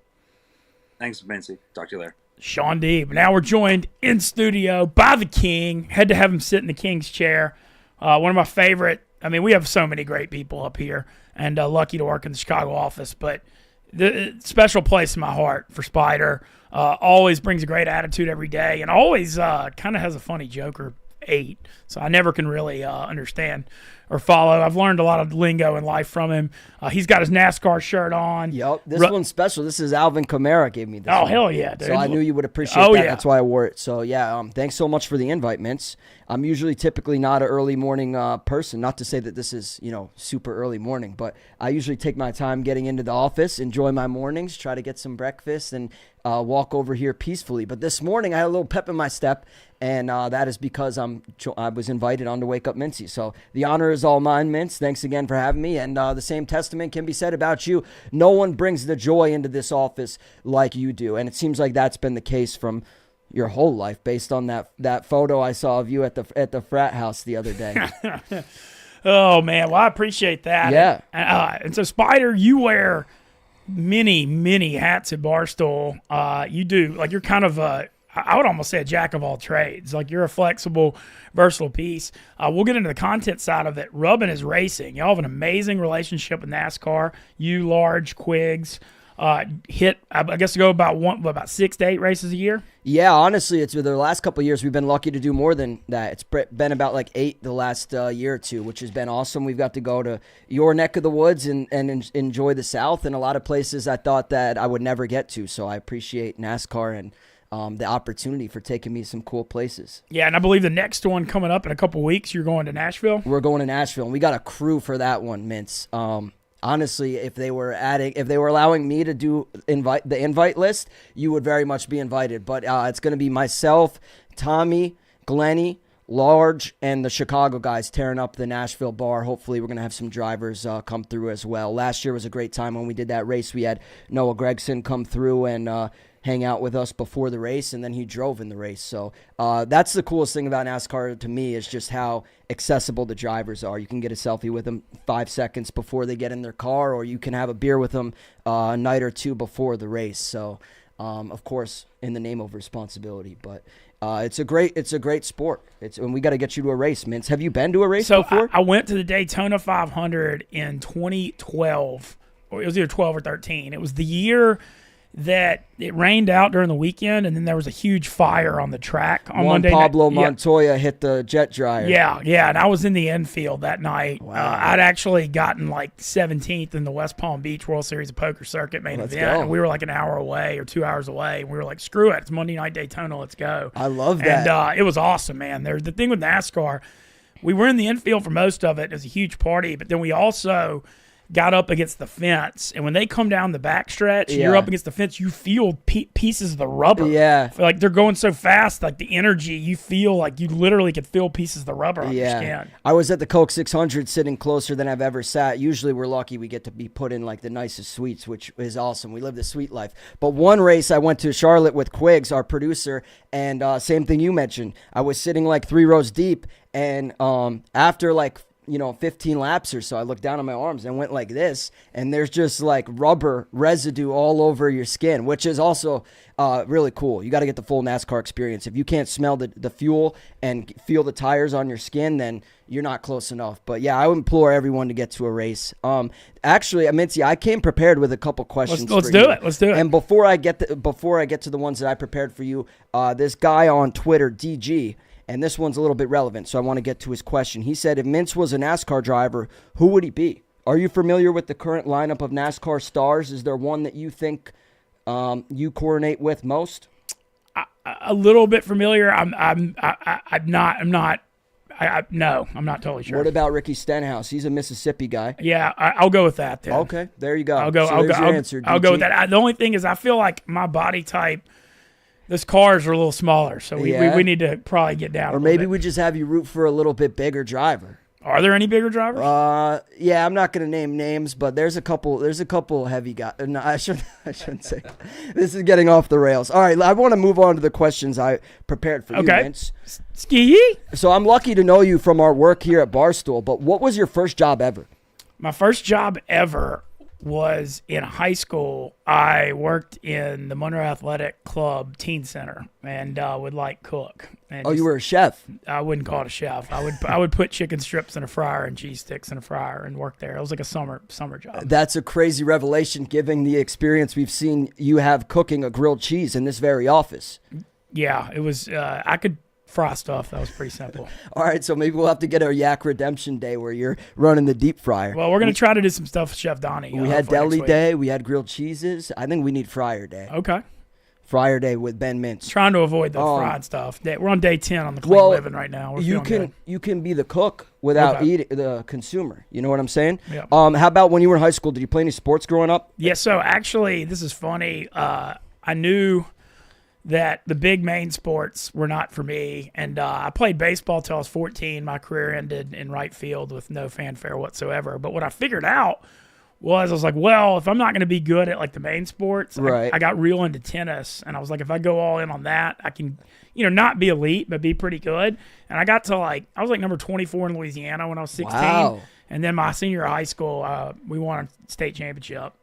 Thanks, Mintzy. Talk to you later. Shawn Deeb. Now we're joined in studio by the King. Had to have him sit in the King's chair. One of my favorite. I mean, we have so many great people up here, and lucky to work in the Chicago office. But the special place in my heart for Spider. Always brings a great attitude every day, and always kind of has a funny joke or 8. So I never can really understand or follow. I've learned a lot of lingo in life from him. He's got his NASCAR shirt on. Yep, this one's special. This is Alvin Kamara gave me this. Oh, one. hell yeah, dude. So I knew you would appreciate that. That's why I wore it. So yeah, thanks so much for the invite, Mintz. I'm usually typically not an early morning person. Not to say that this is, super early morning, but I usually take my time getting into the office, enjoy my mornings, try to get some breakfast, and walk over here peacefully. But this morning I had a little pep in my step, and that is because I was invited on to Wake Up Mintzy. So the honor is all mine, Mintz. Thanks again for having me. And the same testament can be said about you. No one brings the joy into this office like you do, and it seems like that's been the case from your whole life, based on that photo I saw of you at the frat house the other day. Oh man, well I appreciate that. Yeah. And so Spider, you wear many hats at Barstool. You do, like, you're kind of I would almost say a jack of all trades. Like, you're a flexible, versatile piece. We'll get into the content side of it. Rubbin is racing. Y'all have an amazing relationship with NASCAR. You, Large, Quiggs, hit, I guess, to go about 6 to 8 races a year. Yeah, honestly, it's the last couple of years we've been lucky to do more than that. It's been about like 8 the last year or two, which has been awesome. We've got to go to your neck of the woods and enjoy the South, and a lot of places I thought that I would never get to. So I appreciate NASCAR and the opportunity for taking me some cool places. Yeah, and I believe the next one coming up in a couple weeks, you're going to Nashville. We're going to Nashville, and we got a crew for that one, Mintz. Honestly, if they were allowing me to do the invite list, you would very much be invited. But it's going to be myself, Tommy, Glenny, Large, and the Chicago guys tearing up the Nashville bar. Hopefully, we're going to have some drivers come through as well. Last year was a great time when we did that race. We had Noah Gregson come through and hang out with us before the race, and then he drove in the race. So that's the coolest thing about NASCAR to me, is just how accessible the drivers are. You can get a selfie with them 5 seconds before they get in their car, or you can have a beer with them a night or two before the race. So, of course, in the name of responsibility, but it's a great sport. And we got to get you to a race, Mintz. Have you been to a race before? I went to the Daytona 500 in 2012, or it was either 12 or 13. It was the year that it rained out during the weekend, and then there was a huge fire on the track on Monday night. Pablo Montoya hit the jet dryer. Yeah, and I was in the infield that night. Wow. I'd actually gotten like 17th in the West Palm Beach World Series of Poker Circuit main event, and we were like an hour away or 2 hours away, and we were like, screw it, it's Monday Night Daytona, let's go. I love that. And it was awesome, man. The thing with NASCAR, we were in the infield for most of it. It was a huge party, but then we also got up against the fence, and when they come down the backstretch, you're up against the fence, you feel pieces of the rubber. Yeah. Like, they're going so fast, like the energy, you feel like you literally could feel pieces of the rubber on your skin. I was at the Coke 600 sitting closer than I've ever sat. Usually we're lucky we get to be put in like the nicest suites, which is awesome. We live the sweet life. But one race I went to Charlotte with Quiggs, our producer, and same thing you mentioned. I was sitting like 3 rows deep, and after like 15 laps or so, I looked down on my arms and went like this, and there's just like rubber residue all over your skin, which is also really cool. You got to get the full NASCAR experience. If you can't smell the fuel and feel the tires on your skin, then you're not close enough. But yeah, I would implore everyone to get to a race. Actually, Mintzy, I came prepared with a couple questions. Let's do it. Let's do it. And before I get to the ones that I prepared for you, this guy on Twitter, DG, and this one's a little bit relevant, so I want to get to his question. He said, if Mintz was a NASCAR driver, who would he be? Are you familiar with the current lineup of NASCAR stars? Is there one that you think you coordinate with most? A little bit familiar. I'm not totally sure. What about Ricky Stenhouse? He's a Mississippi guy. Yeah, I'll go with that then. Okay, there you go. I'll go with that. The only thing is, I feel like my body type, those cars are a little smaller, so we need to probably get down. Or maybe we just have you root for a little bit bigger driver. Are there any bigger drivers? Yeah, I'm not going to name names, but there's a couple heavy guys. No, I shouldn't say. This is getting off the rails. All right, I want to move on to the questions I prepared for you, Vince. Ski. So I'm lucky to know you from our work here at Barstool, but what was your first job ever? My first job ever was in high school. I worked in the Monroe Athletic Club Teen Center and would cook. And you were a chef? I wouldn't call it a chef. I would put chicken strips in a fryer and cheese sticks in a fryer and work there. It was like a summer job. That's a crazy revelation, given the experience we've seen you have cooking a grilled cheese in this very office. Yeah, it was. I could fry stuff. That was pretty simple. All right, so maybe we'll have to get a Yak Redemption Day where you're running the deep fryer. Well, we're going to try to do some stuff with Chef Donnie. We had deli day. We had grilled cheeses. I think we need fryer day. Okay. Fryer day with Ben Mintz. Trying to avoid the fried stuff. We're on day 10 on the clean living right now. We're you can be the cook without Okay. eating the consumer. You know what I'm saying? Yeah. How about when you were in high school? Did you play any sports growing up? Yeah, so actually, this is funny. I knew that the big main sports were not for me, and I played baseball till I was 14. My career ended in right field with no fanfare whatsoever. But what I figured out was I was like, well, if I'm not going to be good at like the main sports, Right. I got real into tennis, and I was like, if I go all in on that, I can, not be elite, but be pretty good. And I got to I was like number 24 in Louisiana when I was 16. Wow. And then my senior year of high school, we won a state championship.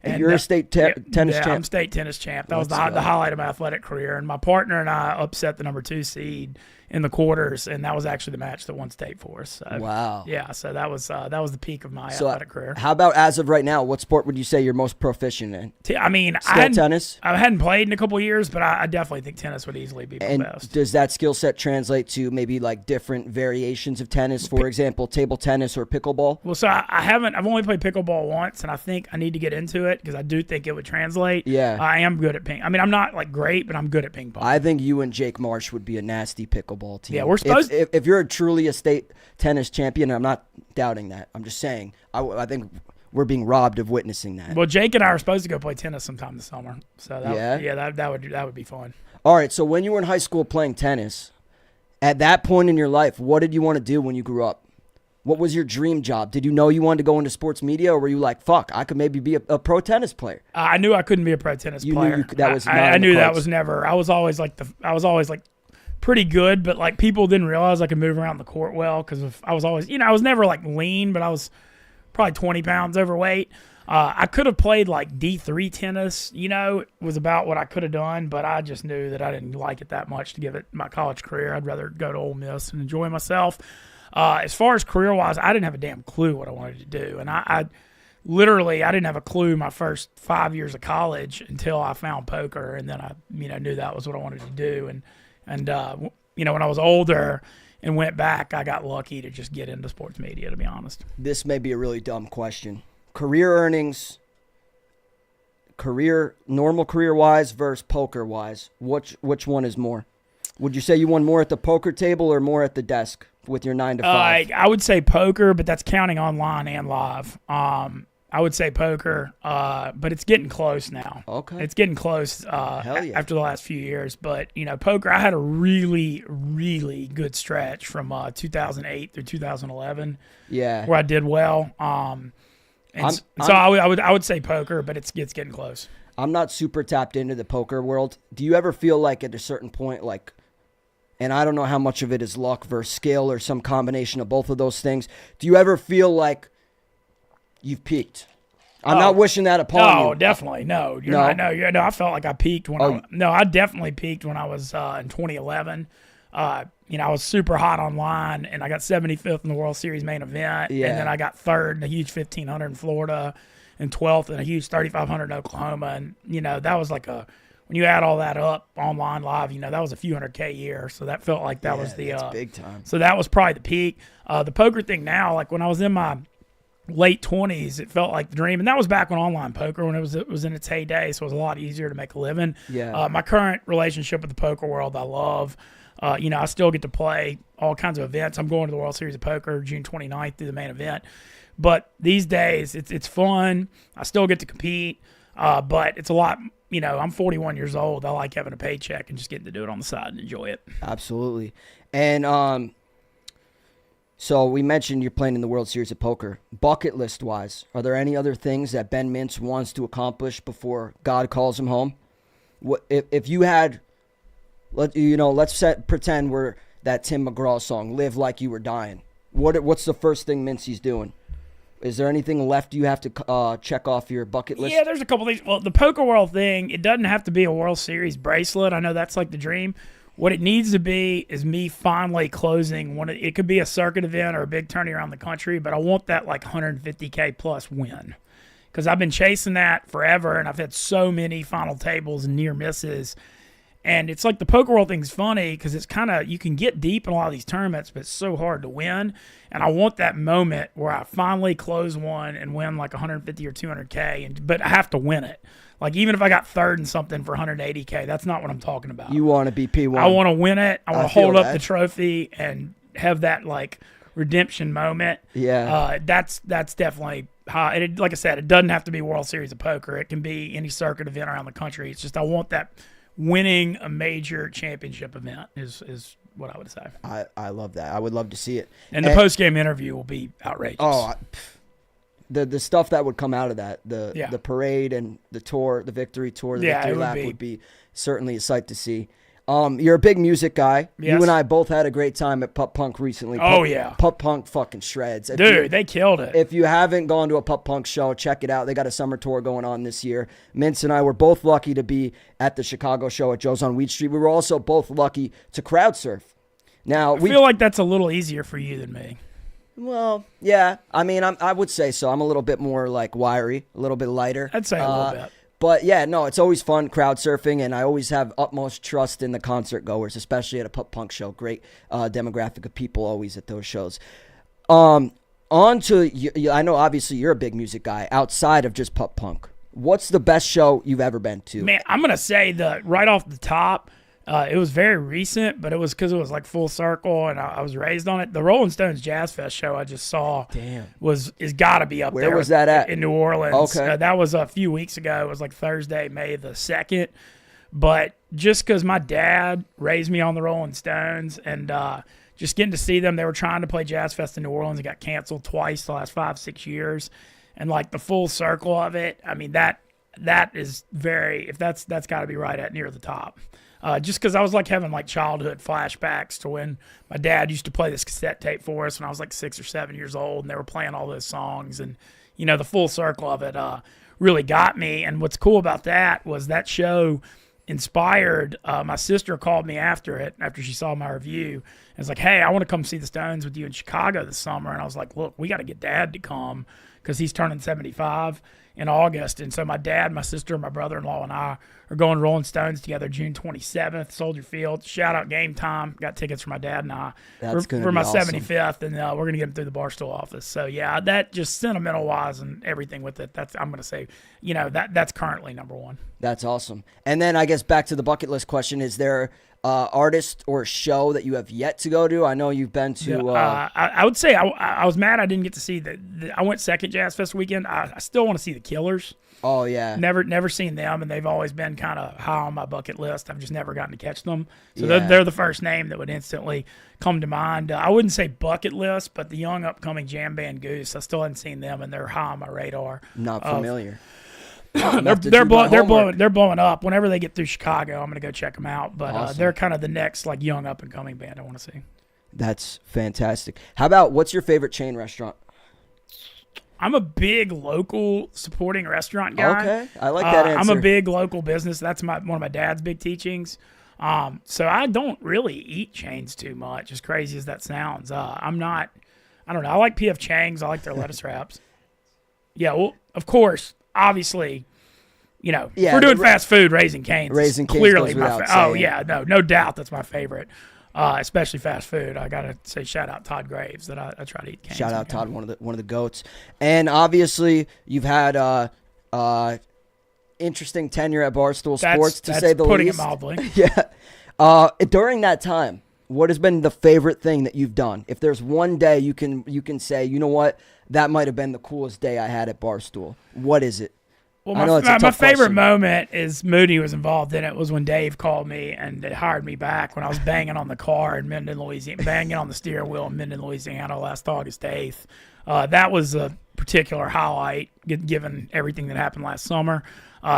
And you're a state tennis Yeah, champ. I'm state tennis champ. That was Let's the go. highlight of my athletic career. And my partner and I upset the number 2 seed in the quarters, and that was actually the match that won state for us. So, Wow. Yeah, so that was the peak of my athletic career. How about as of right now? What sport would you say you're most proficient in? I mean, Still tennis? I hadn't played in a couple of years, but I definitely think tennis would easily be my And best. does that skill set translate to maybe like different variations of tennis? For example, table tennis or pickleball? Well, so I've only played pickleball once, and I think I need to get into it because I do think it would translate. Yeah. I am good at ping. I mean, I'm not like great, but I'm good at ping pong. I think you and Jake Marsh would be a nasty pickleball team. Yeah, we're supposed- If you're truly a state tennis champion, I'm not doubting that. I'm just saying, I think we're being robbed of witnessing that. Well, Jake and I are supposed to go play tennis sometime this summer. So Yeah? that would be fun. All right, so when you were in high school playing tennis, at that point in your life, what did you want to do when you grew up? What was your dream job? Did you know you wanted to go into sports media, or were you like, fuck, I could maybe be a pro tennis player? I knew I couldn't be a pro tennis You knew player. that was not I in the knew that cards. was never. I was always like pretty good, but like people didn't realize I could move around the court well because I was always, I was never like lean, but I was probably 20 pounds overweight. I could have played like D3 tennis, it was about what I could have done, but I just knew that I didn't like it that much to give it my college career. I'd rather go to Ole Miss and enjoy myself. As far as career-wise, I didn't have a damn clue what I wanted to do, and I literally, I didn't have a clue my first 5 years of college until I found poker, and then I, knew that was what I wanted to do. And when I was older and went back, I got lucky to just get into sports media, to be honest. This may be a really dumb question. Career earnings, normal career-wise versus poker-wise, which one is more? Would you say you won more at the poker table or more at the desk with your 9 to 5? I would say poker, but that's counting online and live. I would say poker, but it's getting close now. Okay. It's getting close Hell yeah. after the last few years. But, poker, I had a really, really good stretch from 2008 through 2011 Yeah. where I did well. So I would say poker, but it's getting close. I'm not super tapped into the poker world. Do you ever feel like at a certain point, like, and I don't know how much of it is luck versus skill or some combination of both of those things, do you ever feel like you've peaked? I'm not wishing that upon you. No, definitely. No. You're No? not, no, I felt like I peaked when I definitely peaked when I was in 2011. I was super hot online, and I got 75th in the World Series main event. Yeah. And then I got 3rd in a huge 1,500 in Florida and 12th in a huge 3,500 in Oklahoma. And, that was like when you add all that up online live, that was a few $100K a year. So that felt like that was that's big time. So that was probably the peak. The poker thing now, like when I was in my late 20s, it felt like the dream. And that was back when online poker, when it was in its heyday. So it was a lot easier to make a living. Yeah. My current relationship with the poker world, I love. I still get to play all kinds of events. I'm going to the World Series of Poker June 29th through the main event. But these days, it's fun. I still get to compete, but it's a lot. I'm 41 years old. I like having a paycheck and just getting to do it on the side and enjoy it. Absolutely. And so we mentioned you're playing in the World Series of Poker. Bucket list wise, are there any other things that Ben Mintz wants to accomplish before God calls him home? What if you had, let's pretend we're that Tim McGraw song, "Live Like You Were Dying." What's the first thing Mintzy's doing? Is there anything left you have to check off your bucket list? Yeah, there's a couple things. Well, the Poker World thing, it doesn't have to be a World Series bracelet. I know that's like the dream. What it needs to be is me finally closing one. It could be a circuit event or a big tourney around the country, but I want that like 150K plus win. Because I've been chasing that forever, and I've had so many final tables and near misses. And it's like the poker world thing's funny because it's kind of, you can get deep in a lot of these tournaments, but it's so hard to win. And I want that moment where I finally close one and win like 150 or 200K, but I have to win it. Like, even if I got third in something for 180K, that's not what I'm talking about. You want to be P1. I want to win it. I want to hold up that. the trophy and have that like redemption moment. Yeah. That's definitely how. And like I said, it doesn't have to be World Series of Poker. It can be any circuit event around the country. It's just I want that winning a major championship event is what I would say. I love that. I would love to see it. And the post game interview will be outrageous. Oh, the stuff that would come out of that, the parade and the tour, the victory tour, the victory lap would be certainly a sight to see. You're a big music guy. Yes. You and I both had a great time at Pup Punk recently. Pup Punk fucking shreds. Dude, they killed it. If you haven't gone to a Pup Punk show, check it out. They got a summer tour going on this year. Mintz and I were both lucky to be at the Chicago show at Joe's on Weed Street. We were also both lucky to crowd surf. Now, I feel like that's a little easier for you than me. Well, yeah. I mean, I would say so. I'm a little bit more like wiry, a little bit lighter. I'd say a little bit. But yeah, no, it's always fun crowd surfing, and I always have utmost trust in the concert goers, especially at a Pup Punk show. Great demographic of people always at those shows. On to, I know obviously you're a big music guy outside of just Pup Punk. What's the best show you've ever been to? Man, I'm going to say right off the top, it was very recent, but it was because it was like full circle, and I was raised on it. The Rolling Stones Jazz Fest show I just saw is got to be up there. Where was that at? In New Orleans. Okay. That was a few weeks ago. It was like Thursday, May the 2nd. But just because my dad raised me on the Rolling Stones and just getting to see them, they were trying to play Jazz Fest in New Orleans. It got canceled twice the last 5-6 years. And like the full circle of it, I mean, that is that's got to be right at near the top. Just because I was like having like childhood flashbacks to when my dad used to play this cassette tape for us when I was like 6 or 7 years old, and they were playing all those songs, and the full circle of it really got me. And what's cool about that was that show inspired. My sister called me after she saw my review, and was like, "Hey, I want to come see the Stones with you in Chicago this summer." And I was like, "Look, we got to get Dad to come because he's turning 75 in August." And so my dad, my sister, my brother-in-law, and I are going Rolling Stones together June 27th, Soldier Field. Shout out Game Time. Got tickets for my dad and I for my awesome. 75th, and we're going to get them through the Barstool office. So, yeah, that just sentimental-wise and everything with it, I'm going to say, that's currently number one. That's awesome. And then I guess back to the bucket list question, is there artist or show that you have yet to go to? I know you've been to. I would say I was mad I didn't get to see I went second Jazz Fest weekend. I still want to see the Killers. Oh yeah. Never seen them, and they've always been kind of high on my bucket list. I've just never gotten to catch them. So they're the first name that would instantly come to mind. I wouldn't say bucket list, but the young upcoming jam band Goose. I still haven't seen them, and they're high on my radar. Not familiar. They're blowing up. Whenever they get through Chicago, I'm gonna go check them out. But awesome. They're kind of the next like young up and coming band I want to see. That's fantastic. How about what's your favorite chain restaurant? I'm a big local supporting restaurant guy. Okay, I like that answer. I'm a big local business. That's one of my dad's big teachings. So I don't really eat chains too much, as crazy as that sounds. I don't know. I like P.F. Chang's. I like their lettuce wraps. Yeah, well, of course, obviously, if we're doing fast food, Raising Cane's is clearly my favorite. Oh, yeah, no doubt that's my favorite. Especially fast food. I gotta say, shout out Todd Graves that I try to eat. Cane's shout out Todd, one of the goats. And obviously, you've had interesting tenure at Barstool Sports, to say the least. Putting it mildly. Yeah. During that time, what has been the favorite thing that you've done? If there's one day you can say, you know what, that might have been the coolest day I had at Barstool. What is it? Well, my favorite moment is Moody was involved in it. Was when Dave called me and they hired me back when I was banging on the car in Minden, Louisiana, banging on the steering wheel in Minden, Louisiana last August 8th. That was a particular highlight given everything that happened last summer.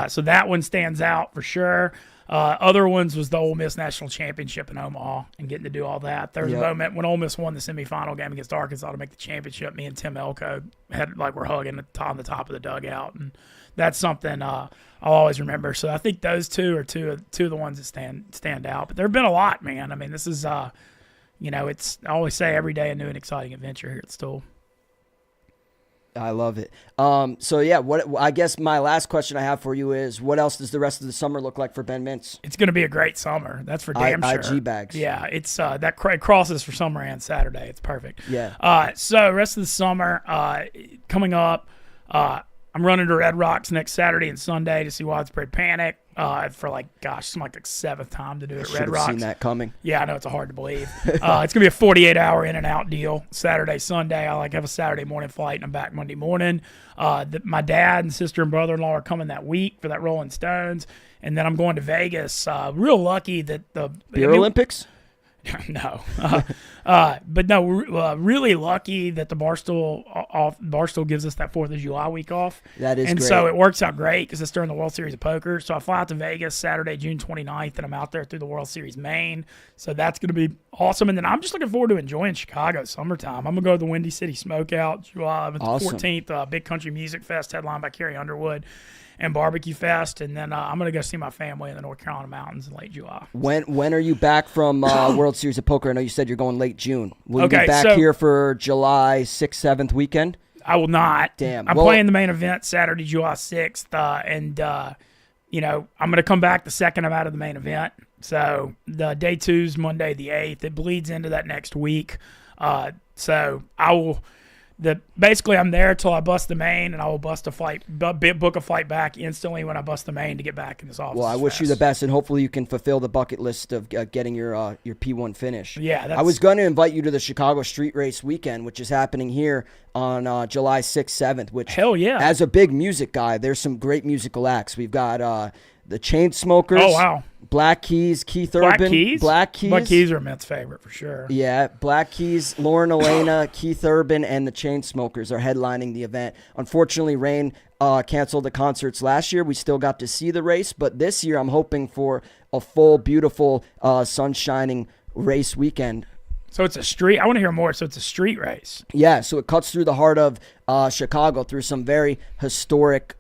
So that one stands out for sure. Other ones was the Ole Miss National Championship in Omaha and getting to do all that. There was a moment when Ole Miss won the semifinal game against Arkansas to make the championship. Me and Tim Elko were hugging on the top of the dugout, and that's something I'll always remember. So I think those two are two of the ones that stand out. But there have been a lot, man. I mean, this is it's I always say every day a new and exciting adventure here at Stool. I love it. So yeah, what I guess my last question I have for you is, what else does the rest of the summer look like for Ben Mintz? It's going to be a great summer. That's for damn sure. IG bags. Yeah, it's that crosses for summer and Saturday. It's perfect. Yeah. So rest of the summer coming up. I'm running to Red Rocks next Saturday and Sunday to see Widespread Panic for it's like the 7th time to do it at Red Should have Rocks. seen that coming. Yeah, I know, it's hard to believe. It's going to be a 48-hour in and out deal. Saturday, Sunday. I have a Saturday morning flight and I'm back Monday morning. My dad and sister and brother-in-law are coming that week for that Rolling Stones. And then I'm going to Vegas. Real lucky that the Beer Olympics? No, but no, we're really lucky that the Barstool gives us that 4th of July week off. That is and great. So it works out great because it's during the World Series of Poker. So I fly out to Vegas Saturday, June 29th, and I'm out there through the World Series main. So that's going to be awesome. And then I'm just looking forward to enjoying Chicago summertime. I'm going to go to the Windy City Smokeout July 14th, Big Country Music Fest headlined by Carrie Underwood and Barbecue Fest, and then I'm gonna go see my family in the North Carolina mountains in late July. When are you back from World Series of Poker? I know you said you're going late June. Will you be back so, here for July 6th, 7th weekend? I will not. Damn. I'm playing the main event Saturday, July 6th, and I'm gonna come back the second I'm out of the main event. So the day 2's Monday the 8th. It bleeds into that next week. So I will. Basically, I'm there till I bust the main, and I will book a flight back instantly when I bust the main to get back in this office. Well, I wish you the best, and hopefully you can fulfill the bucket list of getting your P1 finish. Yeah, I was going to invite you to the Chicago Street Race weekend, which is happening here on July 6th, 7th. Which, hell yeah! As a big music guy, there's some great musical acts. We've got the Chainsmokers. Oh wow! Black Keys, Keith Urban. Black Keys are Mint's favorite for sure. Yeah, Black Keys, Lauren Elena, Keith Urban, and the Chainsmokers are headlining the event. Unfortunately, rain canceled the concerts last year. We still got to see the race, but this year I'm hoping for a full, beautiful, sun-shining race weekend. So it's a street. I want to hear more. So it's a street race. Yeah, so it cuts through the heart of Chicago through some very historic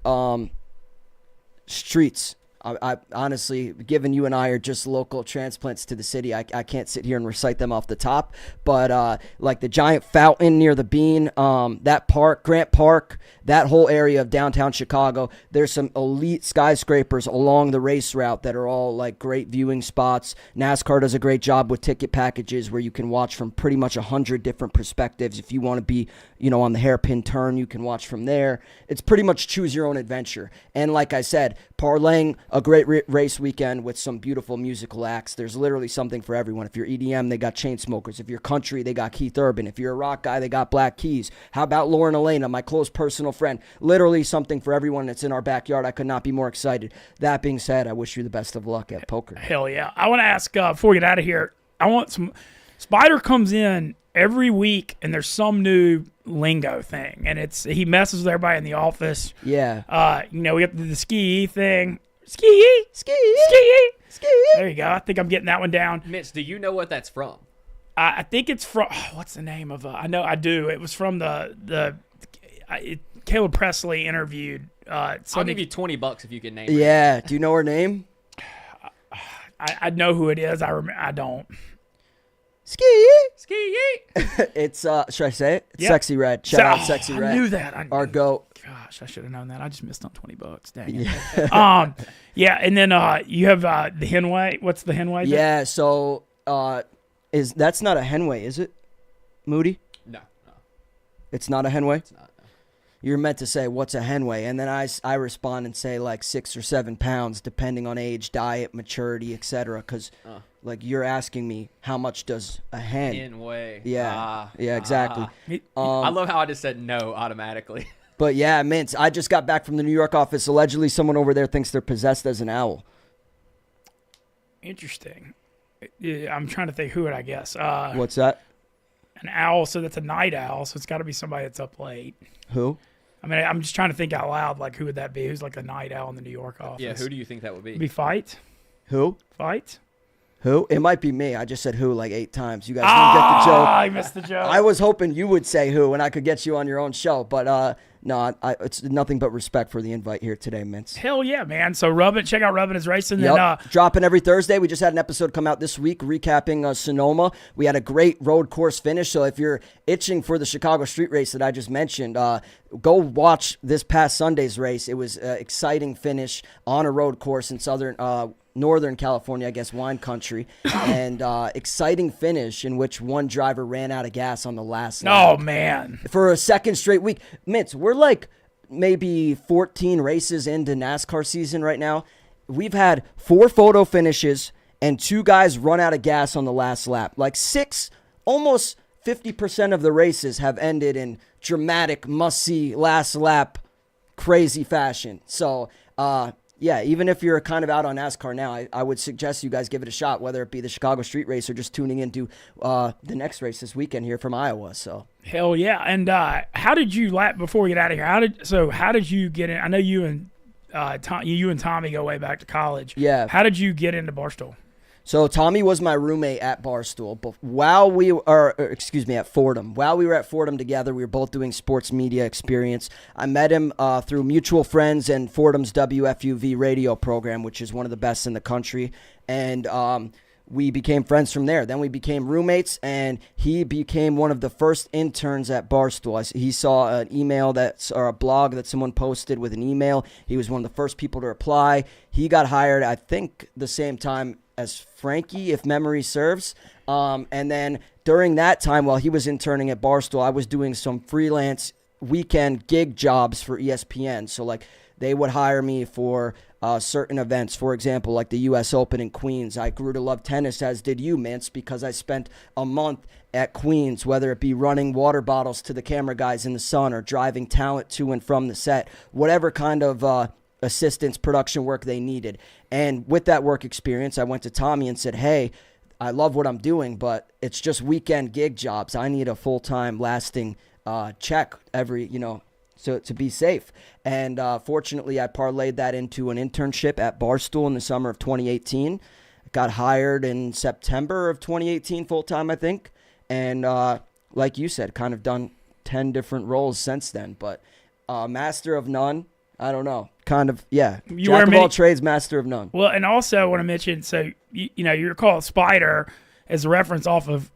streets. I honestly, given you and I are just local transplants to the city, I can't sit here and recite them off the top. But like the giant fountain near the Bean, that park, Grant Park, that whole area of downtown Chicago, there's some elite skyscrapers along the race route that are all like great viewing spots. NASCAR does a great job with ticket packages where you can watch from pretty much 100 different perspectives. If you want to be, on the hairpin turn, you can watch from there. It's pretty much choose your own adventure. And like I said, parlaying a great race weekend with some beautiful musical acts. There's literally something for everyone. If you're EDM, they got Chainsmokers. If you're country, they got Keith Urban. If you're a rock guy, they got Black Keys. How about Lauren Elena, my close personal friend? Literally something for everyone that's in our backyard. I could not be more excited. That being said, I wish you the best of luck at poker. Hell yeah. I want to ask, before we get out of here, I want some... Spider comes in every week, and there's some new lingo thing, and he messes with everybody in the office. Yeah. We have the ski thing. Ski. There you go. I think I'm getting that one down. Mitch, do you know what that's from? I think it's from. What's the name of? I know I do. It was from Caleb Presley interviewed. I'll give you $20 if you can name it. Yeah. Do you know her name? I know who it is. I don't. Ski. It's should I say it? It's Yep. Sexy Red. Shout out Sexy Red. I knew that. Our goat. Gosh, I should have known that. I just missed on $20. Dang it. Yeah, and then you have the Henway. What's the Henway? Yeah, so that's not a Henway, is it? Moody? No. It's not a Henway? It's not. No. You're meant to say, what's a Henway? And then I respond and say like 6 or 7 pounds, depending on age, diet, maturity, etc. Because like you're asking me, how much does a hen? Henway. Yeah. Yeah, exactly. I love how I just said no automatically. But yeah, Mintz, I just got back from the New York office. Allegedly, someone over there thinks they're possessed as an owl. Interesting. I'm trying to think who it, I guess. What's that? An owl, so that's a night owl, so it's got to be somebody that's up late. Who? I mean, I'm just trying to think out loud, like, who would that be? Who's like a night owl in the New York office? Yeah, who do you think that would be? Be Fight? Who? Fight? Who? It might be me. I just said who like 8 times. You guys didn't get the joke. I missed the joke. I was hoping you would say who, and I could get you on your own show. But no, it's nothing but respect for the invite here today, Mintz. Hell yeah, man. So check out Rubbin' is Racing. Yep. And, dropping every Thursday. We just had an episode come out this week recapping Sonoma. We had a great road course finish. So if you're itching for the Chicago street race that I just mentioned, go watch this past Sunday's race. It was an exciting finish on a road course in Northern California, I guess, wine country, and exciting finish in which one driver ran out of gas on the last lap. Oh, man. For a second straight week. Mintz, we're like maybe 14 races into NASCAR season right now. We've had 4 photo finishes and 2 guys run out of gas on the last lap. Like almost 50% of the races have ended in dramatic, must-see, last lap, crazy fashion. So, yeah, even if you're kind of out on NASCAR now, I would suggest you guys give it a shot, whether it be the Chicago street race or just tuning into the next race this weekend here from Iowa. So hell yeah! And how did you before we get out of here? How did you get in? I know you and Tommy go way back to college. Yeah. How did you get into Barstool? So Tommy was my roommate at Barstool, but at Fordham. While we were at Fordham together, we were both doing sports media experience. I met him through mutual friends and Fordham's WFUV radio program, which is one of the best in the country. And we became friends from there. Then we became roommates, and he became one of the first interns at Barstool. He saw an email or a blog that someone posted with an email. He was one of the first people to reply. He got hired, I think, the same time as Frankie, if memory serves. And then during that time, while he was interning at Barstool, I was doing some freelance weekend gig jobs for ESPN. So, like, they would hire me for certain events. For example, like the U.S. Open in Queens. I grew to love tennis, as did you, Mintz, because I spent a month at Queens, whether it be running water bottles to the camera guys in the sun or driving talent to and from the set, whatever kind of assistance, production work they needed. And with that work experience, I went to Tommy and said, hey, I love what I'm doing, but it's just weekend gig jobs. I need a full-time lasting check to be safe. And fortunately, I parlayed that into an internship at Barstool in the summer of 2018. Got hired in September of 2018 full-time, I think. And like you said, kind of done 10 different roles since then. But master of none, I don't know. Kind of, yeah. Jack of all trades, master of none. Well, and also I want to mention, so, you're called Spider as a reference off of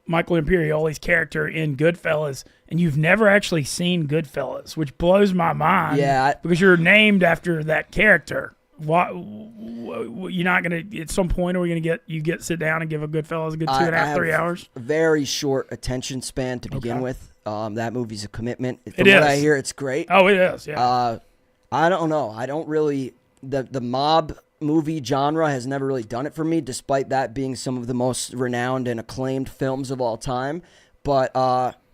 Michael Imperioli's character in Goodfellas, and you've never actually seen Goodfellas, which blows my mind. Yeah. Because you're named after that character. Why, you're not going to, at some point, are we going to get sit down and give a Goodfellas a good 2.5, 3 hours? Very short attention span to begin with. That movie's a commitment. From it is. What I hear, it's great. Oh, it is, yeah. I don't know. I don't really, the mob movie genre has never really done it for me, despite that being some of the most renowned and acclaimed films of all time. But,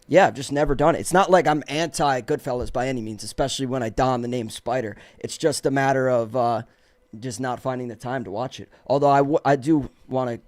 yeah, I've just never done it. It's not like I'm anti-Goodfellas by any means, especially when I don the name Spider. It's just a matter of just not finding the time to watch it. Although I do want to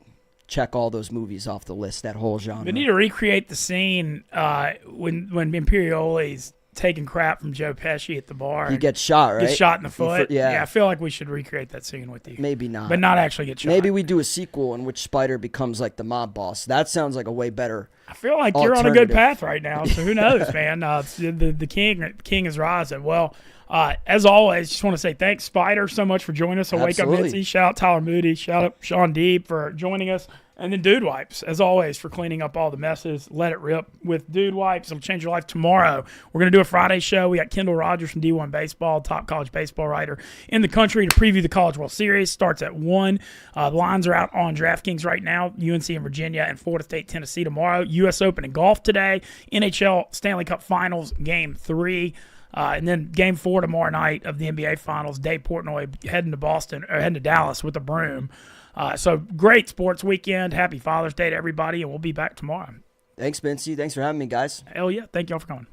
check all those movies off the list, that whole genre. We need to recreate the scene when Imperioli's taking crap from Joe Pesci at the bar. He gets shot, right? Gets shot in the foot. Yeah, I feel like we should recreate that scene with you. Maybe not. But not actually get shot. Maybe we do a sequel in which Spider becomes like the mob boss. That sounds like a way better I feel like you're on a good path right now, so who knows, man? The king is rising. Well, as always, just want to say thanks, Spider, so much for joining us on Wake Up Mintzy. Shout out Tyler Moody. Shout out Shawn Deeb for joining us. And then Dude Wipes, as always, for cleaning up all the messes. Let it rip with Dude Wipes. It'll change your life tomorrow. We're going to do a Friday show. We got Kendall Rogers from D1 Baseball, top college baseball writer in the country, to preview the College World Series. Starts at 1. The lines are out on DraftKings right now. UNC in Virginia and Florida State, Tennessee tomorrow. U.S. Open in golf today. NHL Stanley Cup Finals Game 3. And then Game 4 tomorrow night of the NBA Finals. Dave Portnoy heading to Dallas with a broom. So great sports weekend. Happy Father's Day to everybody, and we'll be back tomorrow. Thanks, Mintzy. Thanks for having me, guys. Hell yeah. Thank y'all for coming.